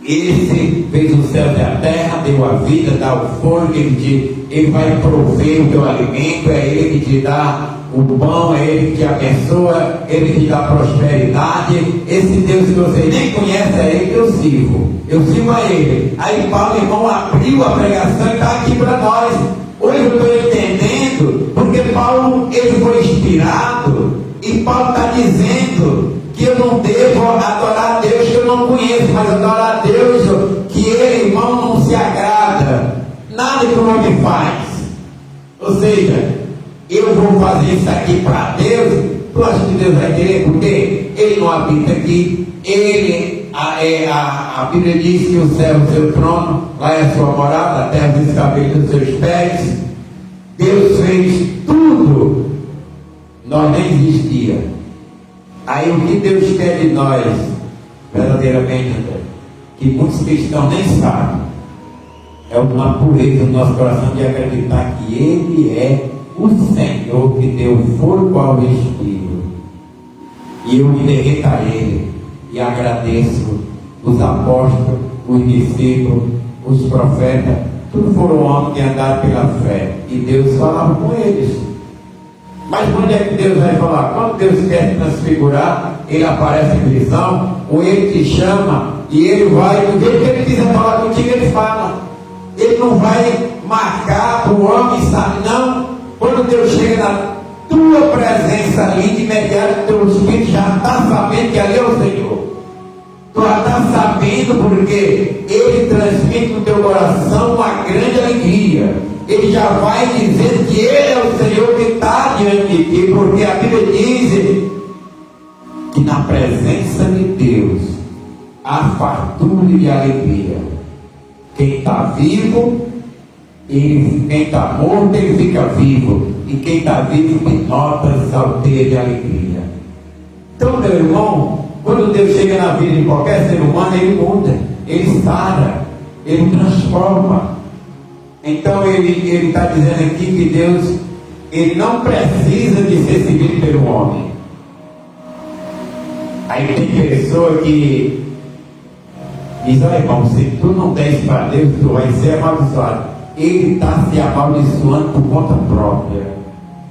esse fez o céu e a terra, deu a vida, dá o fôlego, ele vai prover o teu alimento, é Ele que te dá o pão, é Ele que te abençoa, Ele que te dá prosperidade. Esse Deus que vocês nem conhecem, é Ele que eu sirvo a Ele. Aí Paulo, irmão, abriu a pregação e está aqui para nós. Hoje eu estou entendendo, porque Paulo, ele foi inspirado, e Paulo está dizendo que eu não devo adorar a Deus que eu não conheço, mas adorar a Deus que ele, irmão, não se agrada. Nada que o homem faz. Ou seja, eu vou fazer isso aqui para Deus. Tu acha que Deus vai querer? Porque Ele não habita aqui. A Bíblia diz que o céu é o seu trono, lá é a sua morada, a terra dos cabelos dos seus pés. Deus fez tudo, nós nem existia. Aí o que Deus quer de nós, verdadeiramente, que muitos cristãos nem sabem, é uma pureza no nosso coração de acreditar que Ele é o Senhor que deu fogo ao Espírito. E eu me derreto a Ele e agradeço os apóstolos, os discípulos, os profetas, tudo foram homens que andaram pela fé. E Deus falava com eles. Mas quando é que Deus vai falar? Quando Deus quer transfigurar, Ele aparece em visão, ou Ele te chama, e Ele vai, do jeito que Ele quiser falar contigo, Ele fala. Ele não vai marcar para o homem, sabe? Não. Quando Deus chega na tua presença ali, de imediato, teu espírito já está sabendo que ali é o Senhor. Tu já está sabendo porque Ele transmite no teu coração uma grande alegria. Ele já vai dizer que Ele é o Senhor que está diante de ti, porque a Bíblia diz que na presença de Deus há fartura de alegria. Quem está vivo, quem está morto, ele fica vivo. E quem está vivo tem notas salteias de alegria. Então, meu irmão, quando Deus chega na vida de qualquer ser humano, Ele muda, Ele sara, Ele transforma. Então Ele está dizendo aqui que Deus, Ele não precisa de ser seguido pelo homem. Aí tem pessoa que diz: olha, irmão, se tu não des para Deus, tu vai ser amaldiçoado. Ele está se amaldiçoando por conta própria.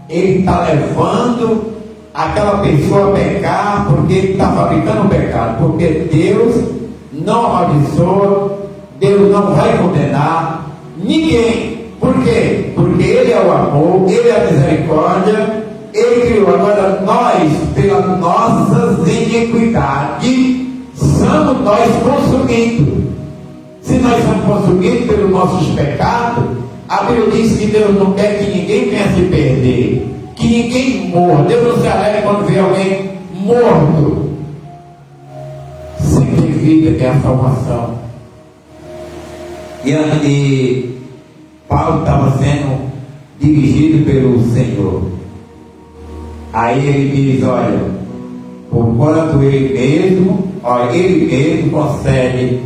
Ele está levando aquela pessoa a pecar, porque ele está fabricando o pecado. Porque Deus não amaldiçoa, Deus não vai condenar ninguém. Por quê? Porque Ele é o amor, Ele é a misericórdia, Ele criou. Agora nós, pelas nossas iniquidades, somos nós consumidos. Se nós somos consumidos pelos nossos pecados, a Bíblia diz que Deus não quer que ninguém venha se perder, que ninguém morra. Deus não se alegra quando vê alguém morto. Sempre vida tem a salvação. E Paulo estava sendo dirigido pelo Senhor. Aí ele diz: olha, porquanto ele mesmo concede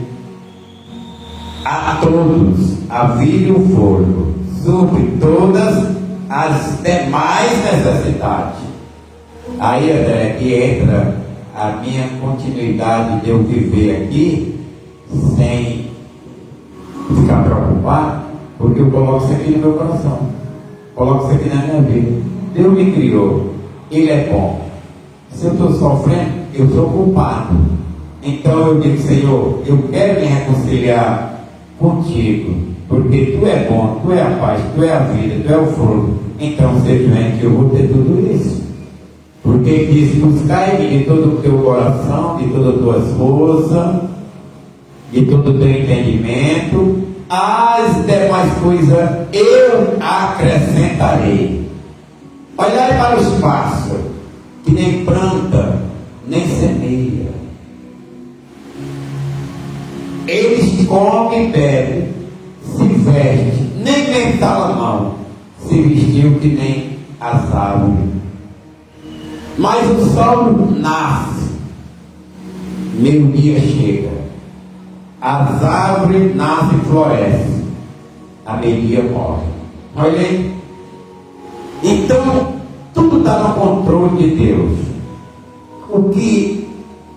a todos a vida e o fôlego, sobre todas as demais necessidades. Aí, André, que entra a minha continuidade de eu viver aqui sem ficar preocupado, porque eu coloco isso aqui no meu coração, coloco isso aqui na minha vida. Deus me criou, Ele é bom. Se eu estou sofrendo, eu sou culpado. Então eu digo: Senhor, eu quero me reconciliar contigo, porque Tu é bom, Tu é a paz, Tu é a vida, Tu é o fruto. Então seja que eu vou ter tudo isso. Porque diz: buscai-me de todo o teu coração, de todas as tuas forças, de todo o teu entendimento, as demais coisas eu acrescentarei. Olhai para os pássaros, que nem planta, nem semeia. Eles comem e bebem, se vestem, nem mesmo Salomão se vestiu que nem as árvores. Mas o sol nasce, meio-dia chega, as árvores nascem e florescem, a meio-dia morre. Olha aí. Então, tudo está no controle de Deus. O que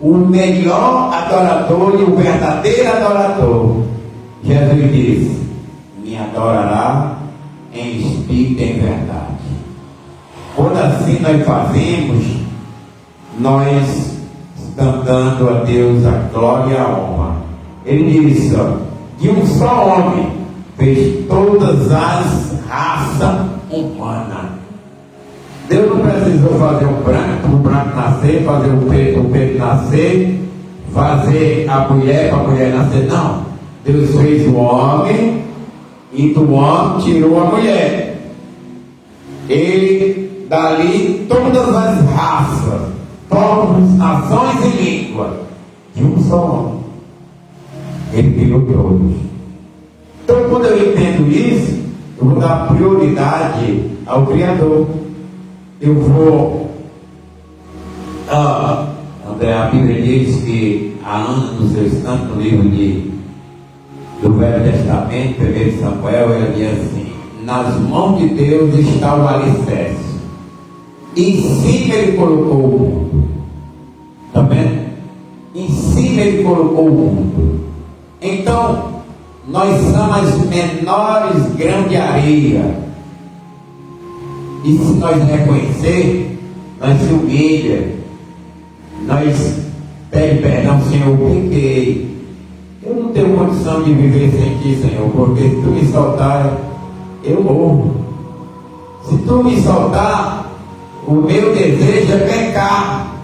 o melhor adorador e o verdadeiro adorador, Jesus disse: me adorará em espírito e em verdade. Quando assim nós fazemos, nós estamos dando a Deus a glória e a honra. Ele disse: ó, de um só homem fez todas as raças humanas. Deus não precisou fazer o branco nascer, fazer o preto nascer, fazer a mulher para a mulher nascer. Não. Deus fez o homem e do homem tirou a mulher. Ele, dali, todas as raças, povos, nações e línguas, de um só homem. Ele criou todos. Então, quando eu entendo isso, eu vou dar prioridade ao Criador. Eu vou... André, a Bíblia diz que a Ana, no seu instante, no livro do Velho Testamento, 1 Samuel, ela diz assim: nas mãos de Deus está o alicerce, em cima Ele colocou o mundo. Está vendo? Em cima Ele colocou o mundo. Então, nós somos as menores grãos de areia. E se nós reconhecer, nós se humilha, nós pede perdão: Senhor, eu pequei, eu não tenho condição de viver sem Ti, Senhor, porque se Tu me soltar, eu morro. Se Tu me soltar, o meu desejo é pecar.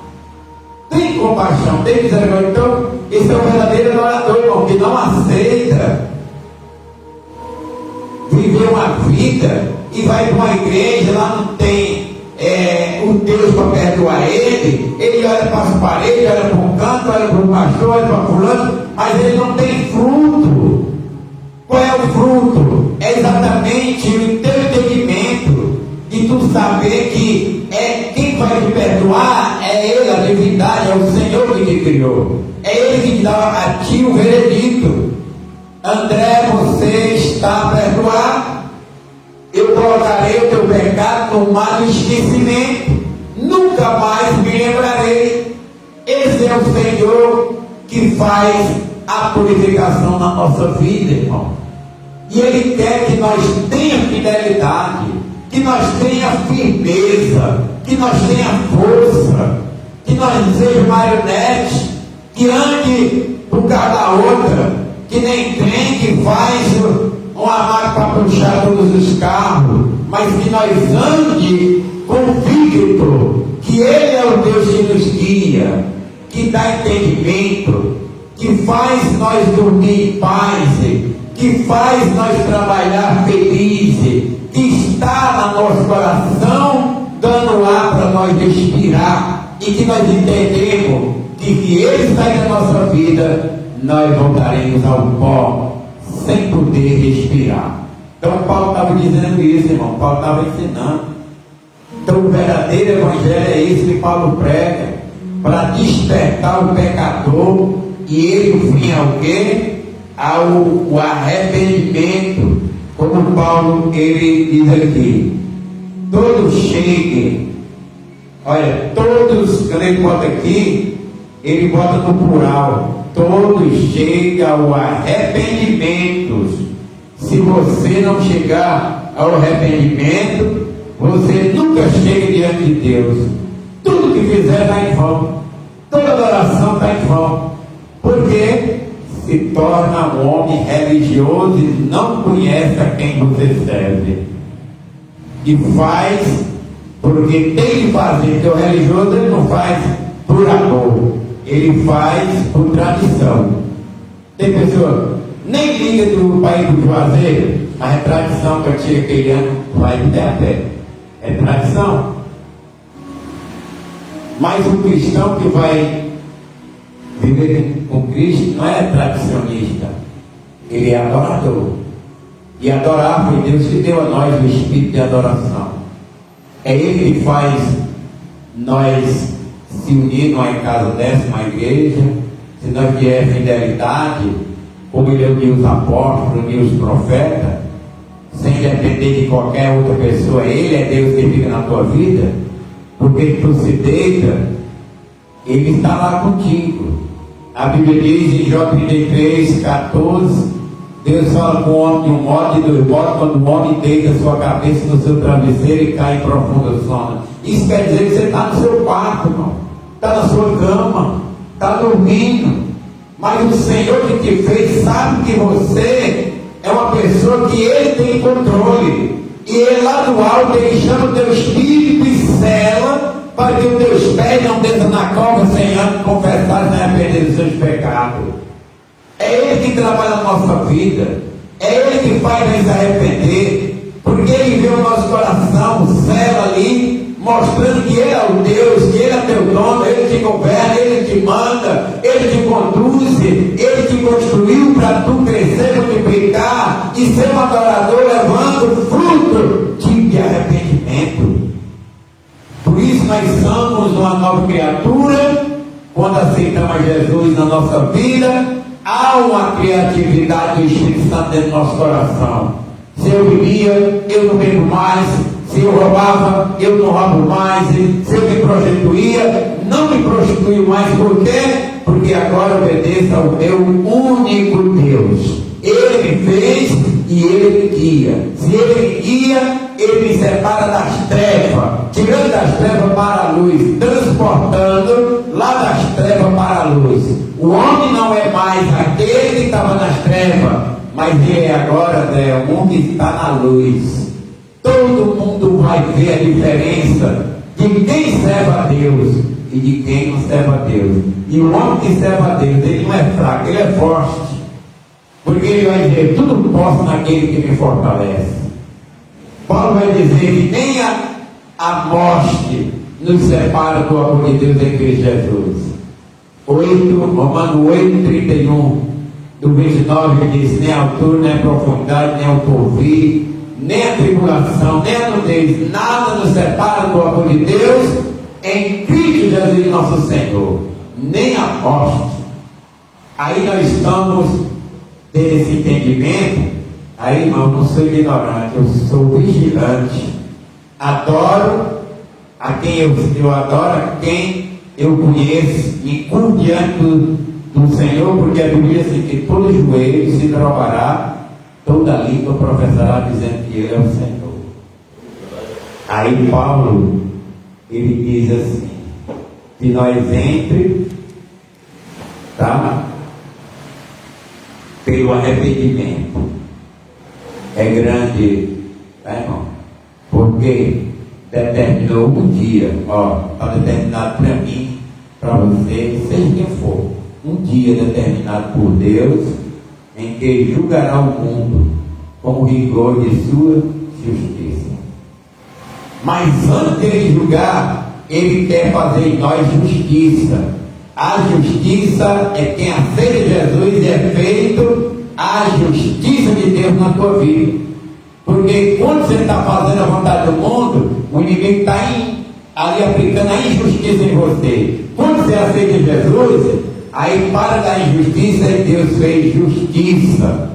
Tem compaixão, tem misericórdia. Então, esse é o verdadeiro adorador, irmão, que não aceita viver uma vida e vai para uma igreja, lá não tem o Deus para perdoar ele. Ele olha para as paredes, olha para o canto, olha para o pastor, olha para fulano, mas ele não tem fruto. Qual é o fruto? É exatamente o teu entendimento de tu saber que quem vai te perdoar é Ele, a divindade, é o Senhor que te criou. É Ele que te dá a ti o veredito. André, você está perdoado. Eu colocarei o teu pecado no mar do esquecimento, nunca mais me lembrarei. Esse é o Senhor que faz a purificação na nossa vida, irmão. E Ele quer que nós tenhamos fidelidade, que nós tenhamos firmeza, que nós tenhamos força, que nós não sejamos marionetes, que ande por causa da outra, que nem trem que faz uma máquina para puxar todos os carros, mas que nós ande convicto que Ele é o Deus que nos guia, que dá entendimento, que faz nós dormir em paz, que faz nós trabalhar felizes, que está no nosso coração dando ar para nós respirar, e que nós entendemos que Ele sai da nossa vida, nós voltaremos ao pó, sem poder respirar. Então Paulo estava dizendo isso, irmão. Paulo estava ensinando. Então o verdadeiro evangelho é esse que Paulo prega, para despertar o pecador, e ele vinha ao quê? Ao arrependimento. Como Paulo ele diz aqui, todos cheguem, olha, todos, quando ele bota aqui, ele bota no plural, todos chegam ao arrependimento. Se você não chegar ao arrependimento, você nunca chega diante de Deus. Tudo que fizer está em vão, toda adoração está em vão, porque se torna um homem religioso e não conhece a quem você serve, e faz porque tem que fazer. Porque o religioso ele não faz por amor, ele faz por tradição. Tem pessoa nem liga do país do Juazeiro, mas é tradição que a tia queirando vai até a pé, é tradição. Mas o cristão que vai viver com Cristo não é tradicionista, ele é adorador. E adorar foi Deus que deu a nós o espírito de adoração. É Ele que faz nós se unir numa casa dessa, uma igreja. Se nós tiver fidelidade, como Ele uniu os apóstolos, uniu os profetas, sem depender de qualquer outra pessoa, Ele é Deus que fica na tua vida, porque tu se deita, Ele está lá contigo. A Bíblia diz em Jó 33, 14, Deus fala com o homem de um modo e de dois modos, quando o homem deita a sua cabeça no seu travesseiro e cai em profundo sono. Isso quer dizer que você está no seu quarto, irmão, está na sua cama, está dormindo, mas o Senhor que te fez sabe que você é uma pessoa que Ele tem controle, e Ele lá do alto, Ele chama o teu espírito e sela, para que os teus pés não desçam na cova sem antes confessar e arrepender dos seus pecados. É Ele que trabalha na nossa vida, é Ele que faz nos arrepender, porque Ele vê o nosso coração, sela ali, mostrando que Ele é o Deus, que Ele é teu dono, Ele te governa, Ele te manda, Ele te conduz, Ele te construiu para tu crescer, multiplicar e ser um adorador, levando fruto de arrependimento. Por isso nós somos uma nova criatura. Quando aceitamos Jesus na nossa vida, há uma criatividade do Espírito Santo dentro do nosso coração. Se eu bebia, eu não bebo mais. Se eu roubava, eu não roubo mais. Se eu me prostituía, não me prostituo mais. Por quê? Porque agora obedeço ao meu único Deus. Ele me fez e Ele me guia. Se Ele me guia, Ele me separa das trevas, tirando das trevas para a luz, transportando lá das trevas para a luz. O homem não é mais aquele que estava nas trevas, mas ele é agora, né, um que está na luz. Todo mundo vai ver a diferença de quem serve a Deus e de quem não serve a Deus. E o homem que serve a Deus, ele não é fraco, ele é forte. Porque ele vai dizer, tudo posso naquele que me fortalece. Paulo vai dizer que nem a morte nos separa do amor de Deus em Cristo Jesus. Romanos 8, 31, do 29, diz, nem a altura, nem a profundidade, nem o porvir, nem a tribulação, nem a nudez, nada nos separa do amor de Deus em Cristo Jesus nosso Senhor, nem a morte. Aí nós estamos tendo esse entendimento. Aí, irmão, eu não sou ignorante, eu sou vigilante. Adoro a quem eu adoro a quem eu conheço, e curto diante do Senhor, porque a Bíblia diz que todo joelho se dobrará, toda língua professará dizendo que Ele é o Senhor. Aí Paulo, ele diz assim, que nós entre, tá? Pelo arrependimento. É grande, tá, irmão? Porque determinou um dia, ó, está determinado para mim, para você, seja quem for, um dia determinado por Deus, em que julgará o mundo com o rigor de sua justiça. Mas antes de ele julgar, ele quer fazer em nós justiça. A justiça é quem aceita Jesus e é feito a justiça de Deus na tua vida. Porque quando você está fazendo a vontade do mundo, o inimigo está ali aplicando a injustiça em você. Quando você aceita Jesus, aí para da injustiça e Deus fez justiça.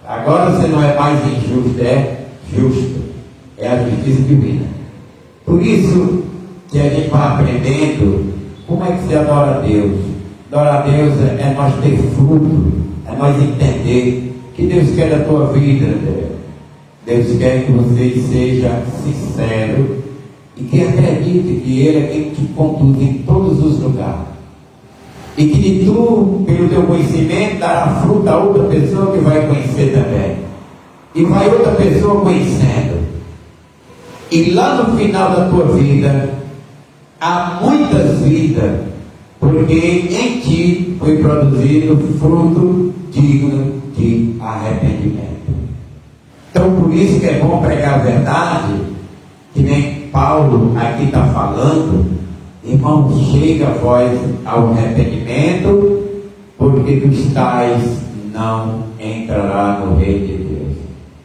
Agora você não é mais injusto, é justo. É a justiça divina. Por isso que a gente vai aprendendo como é que se adora a Deus. Adorar a Deus é nós ter fruto, é nós entender que Deus quer da tua vida. Deus quer que você seja sincero e que acredite que Ele é quem te conduz em todos os lugares. E que tu, pelo teu conhecimento, dará fruto a outra pessoa que vai conhecer também. E vai outra pessoa conhecendo. E lá no final da tua vida, há muitas vidas, porque em ti foi produzido fruto digno de arrependimento. Então, por isso que é bom pregar a verdade, que nem Paulo aqui está falando. Irmão, chega a voz ao arrependimento, porque dos tais não entrará no reino de Deus.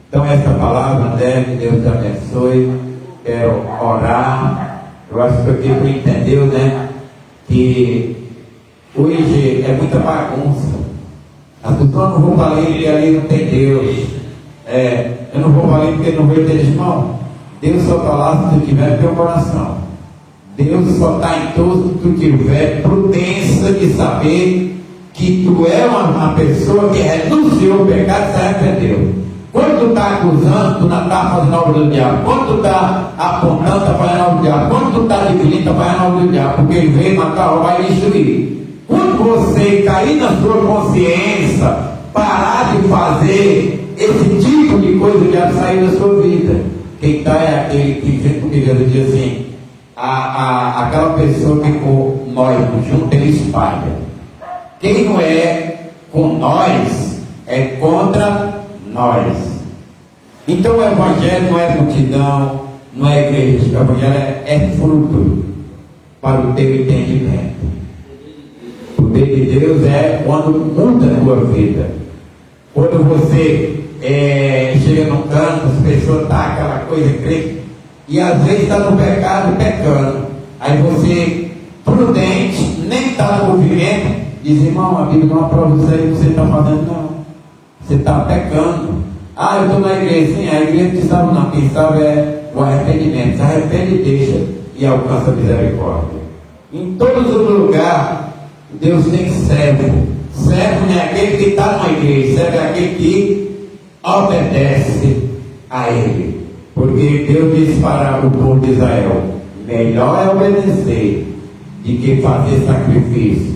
Então, essa palavra, André, que Deus te abençoe. Quero orar. Eu acho que o Pedro entendeu, né? Que hoje é muita bagunça. As pessoas não vão para ali e ali não tem Deus. Eu não vou para ali porque não vou ter irmão. Deus só está lá se tu tiver no teu coração. Deus só está em tudo se tu tiver prudência de saber que tu é uma pessoa que renunciou ao pecado e se arrependeu. Quando tu está acusando, tu não está fazendo obra do diabo. Quando tu está apontando, está fazendo obra do diabo. Quando tu está dividindo, está fazendo obra do diabo. Porque ele veio matar, roubar e destruir. Quando você cair na sua consciência, parar de fazer esse tipo de coisa, o diabo sair da sua vida. Quem está é aquele que sempre comigo diz assim: aquela pessoa que com nós junto, ele espalha. Quem não é com nós, é contra nós. Então o Evangelho não é multidão, não é igreja. O Evangelho é fruto para o teu entendimento. O poder de Deus é quando muda a tua vida. Quando você chega num canto, as pessoas estão aquela coisa crente, e às vezes está no pecado, pecando. Aí você, prudente, nem está no movimento, diz: irmão, a Bíblia não aprova isso aí que você está fazendo, não. Você está pecando. Eu estou na igreja. Sim, a igreja que sabe não. Quem sabe é o arrependimento. Se arrepende e deixa, e alcança a misericórdia. Em todos os lugares, Deus tem servo. Servo não é aquele que está numa igreja, servo é aquele que obedece a Ele. Porque Deus disse para o povo de Israel: melhor é obedecer do que fazer sacrifício.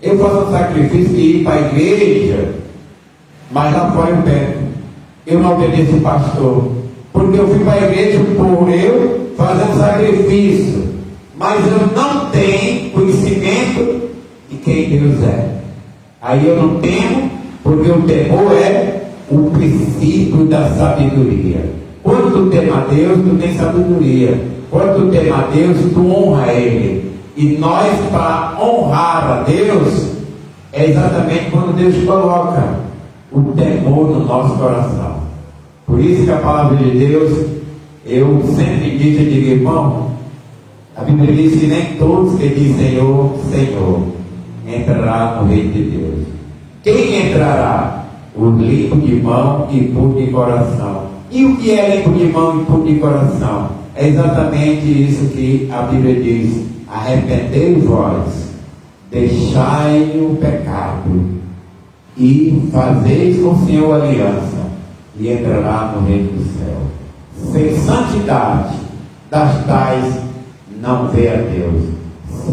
Eu faço sacrifício de ir para a igreja, mas lá fora eu peco. Eu não obedeço o pastor, porque eu fui para a igreja por eu fazer um sacrifício, mas eu não tenho conhecimento de quem Deus é. Aí eu não temo, porque o temor é o princípio da sabedoria. Quando tu teme a Deus, tu tem sabedoria. Quando tu teme a Deus, tu honra Ele. E nós, para honrar a Deus, é exatamente quando Deus coloca o temor no nosso coração. Por isso que a palavra de Deus, eu sempre digo, irmão, a Bíblia diz que nem todos que dizem Senhor, Senhor, entrará no reino de Deus. Quem entrará? O limpo de mão e puro de coração. E o que é limpo de mão e puro de coração? É exatamente isso que a Bíblia diz: arrependei-vos, deixai o pecado e fazeis com o Senhor aliança, e entrará no reino do céu. Sem santidade, das tais não vê a Deus.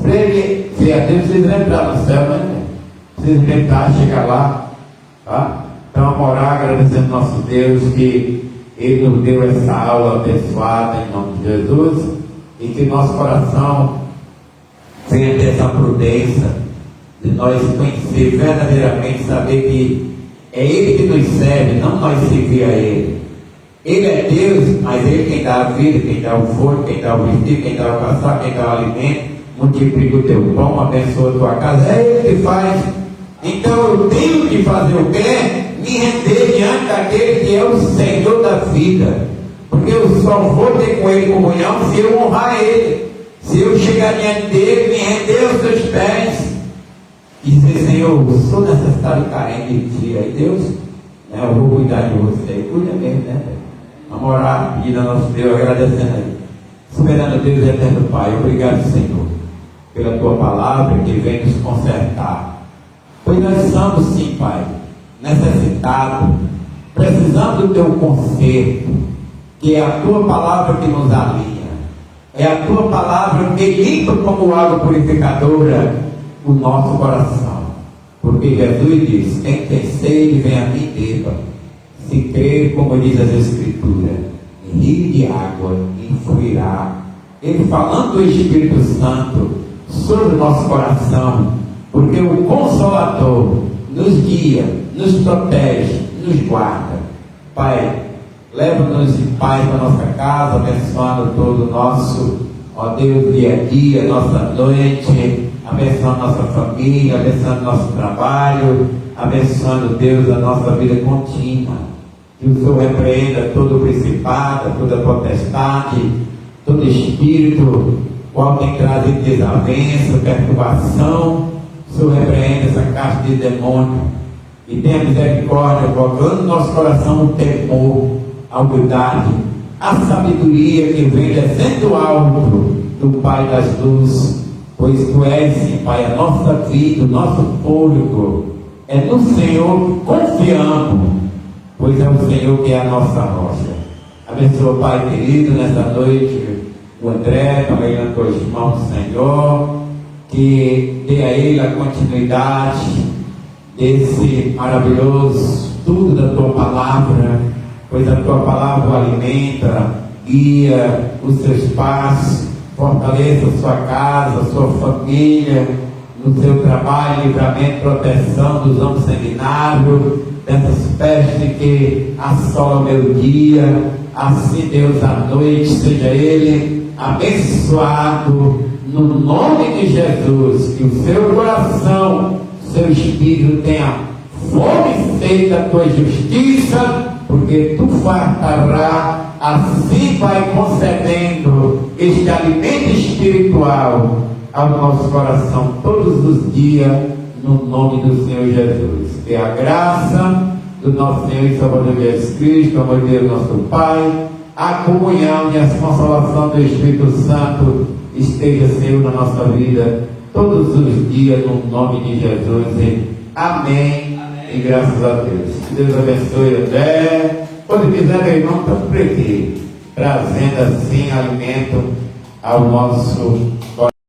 Para ele ver a Deus, vocês vão entrar no céu, né? Vocês vão entrar, chegar lá, tá? Então, a morar agradecendo nosso Deus que Ele nos deu essa aula abençoada em nome de Jesus, e que nosso coração venha ter essa prudência de nós conhecer verdadeiramente, saber que é Ele que nos serve, não nós servir a Ele. Ele é Deus, mas Ele quem dá a vida, quem dá o forno, quem dá o vestido, quem dá o casaco, quem dá o alimento, multiplica o teu pão, abençoa a tua casa, é Ele que faz. Então eu tenho que fazer o quê? Me render diante daquele que é o Senhor da vida, porque eu só vou ter com Ele comunhão se eu honrar Ele, se eu chegar diante dele, me render aos seus pés e dizer: Senhor, eu sou necessário e carente de ti. Aí Deus, eu vou cuidar de você, cuida mesmo, né? Vamos orar, pedindo a nosso Deus, agradecendo aí. Soberano Deus e eterno Pai, obrigado, Senhor, pela tua palavra que vem nos consertar, pois nós somos, sim, Pai, necessitados, precisamos do teu conserto, que é a tua palavra que nos alinha, é a tua palavra que limpa como água purificadora o nosso coração, porque Jesus diz: quem tem sede, vem a mim e beba. Se crer, como diz as Escrituras, rio de água fluirá. Ele falando do Espírito Santo sobre o nosso coração, porque o Consolador nos guia, nos protege, nos guarda. Pai, leva-nos em paz para nossa casa, abençoando todo o nosso, ó Deus, dia a dia, nossa noite, abençoando nossa família, abençoando nosso trabalho, abençoando, Deus, a nossa vida contínua. Que o Senhor repreenda todo principado, toda potestade, todo espírito, qual tem trazido desavença, perturbação. O Senhor repreenda essa caixa de demônio e tenha misericórdia, colocando no nosso coração o temor, a humildade, a sabedoria que vem descendo alto do Pai das luzes, pois Tu és, sim, Pai, a nossa vida, o nosso fôlego. É no Senhor que confiamos, pois é o Senhor que é a nossa rocha. Abençoa, Pai querido, nessa noite, o André, também a tua irmã, Senhor, que dê a ele a continuidade desse maravilhoso estudo da tua palavra, pois a tua palavra o alimenta, guia os seus passos, fortaleça a sua casa, a sua família, no seu trabalho, livramento, proteção dos homens sanguinários, dessas pestes que assolam o meu dia. Assim, Deus, à noite, seja ele abençoado no nome de Jesus, que o seu coração, seu espírito tenha fome e sede da tua justiça, porque tu fartará. Assim vai concedendo este alimento espiritual ao nosso coração todos os dias, no nome do Senhor Jesus. Que a graça do nosso Senhor e Salvador Jesus Cristo, o amor de Deus nosso Pai, a comunhão e a consolação do Espírito Santo esteja, Senhor, na nossa vida todos os dias, no nome de Jesus. Amém. E graças a Deus. Que Deus abençoe, André. Quando quiser, meu irmão, está por aqui, trazendo assim alimento ao nosso coração.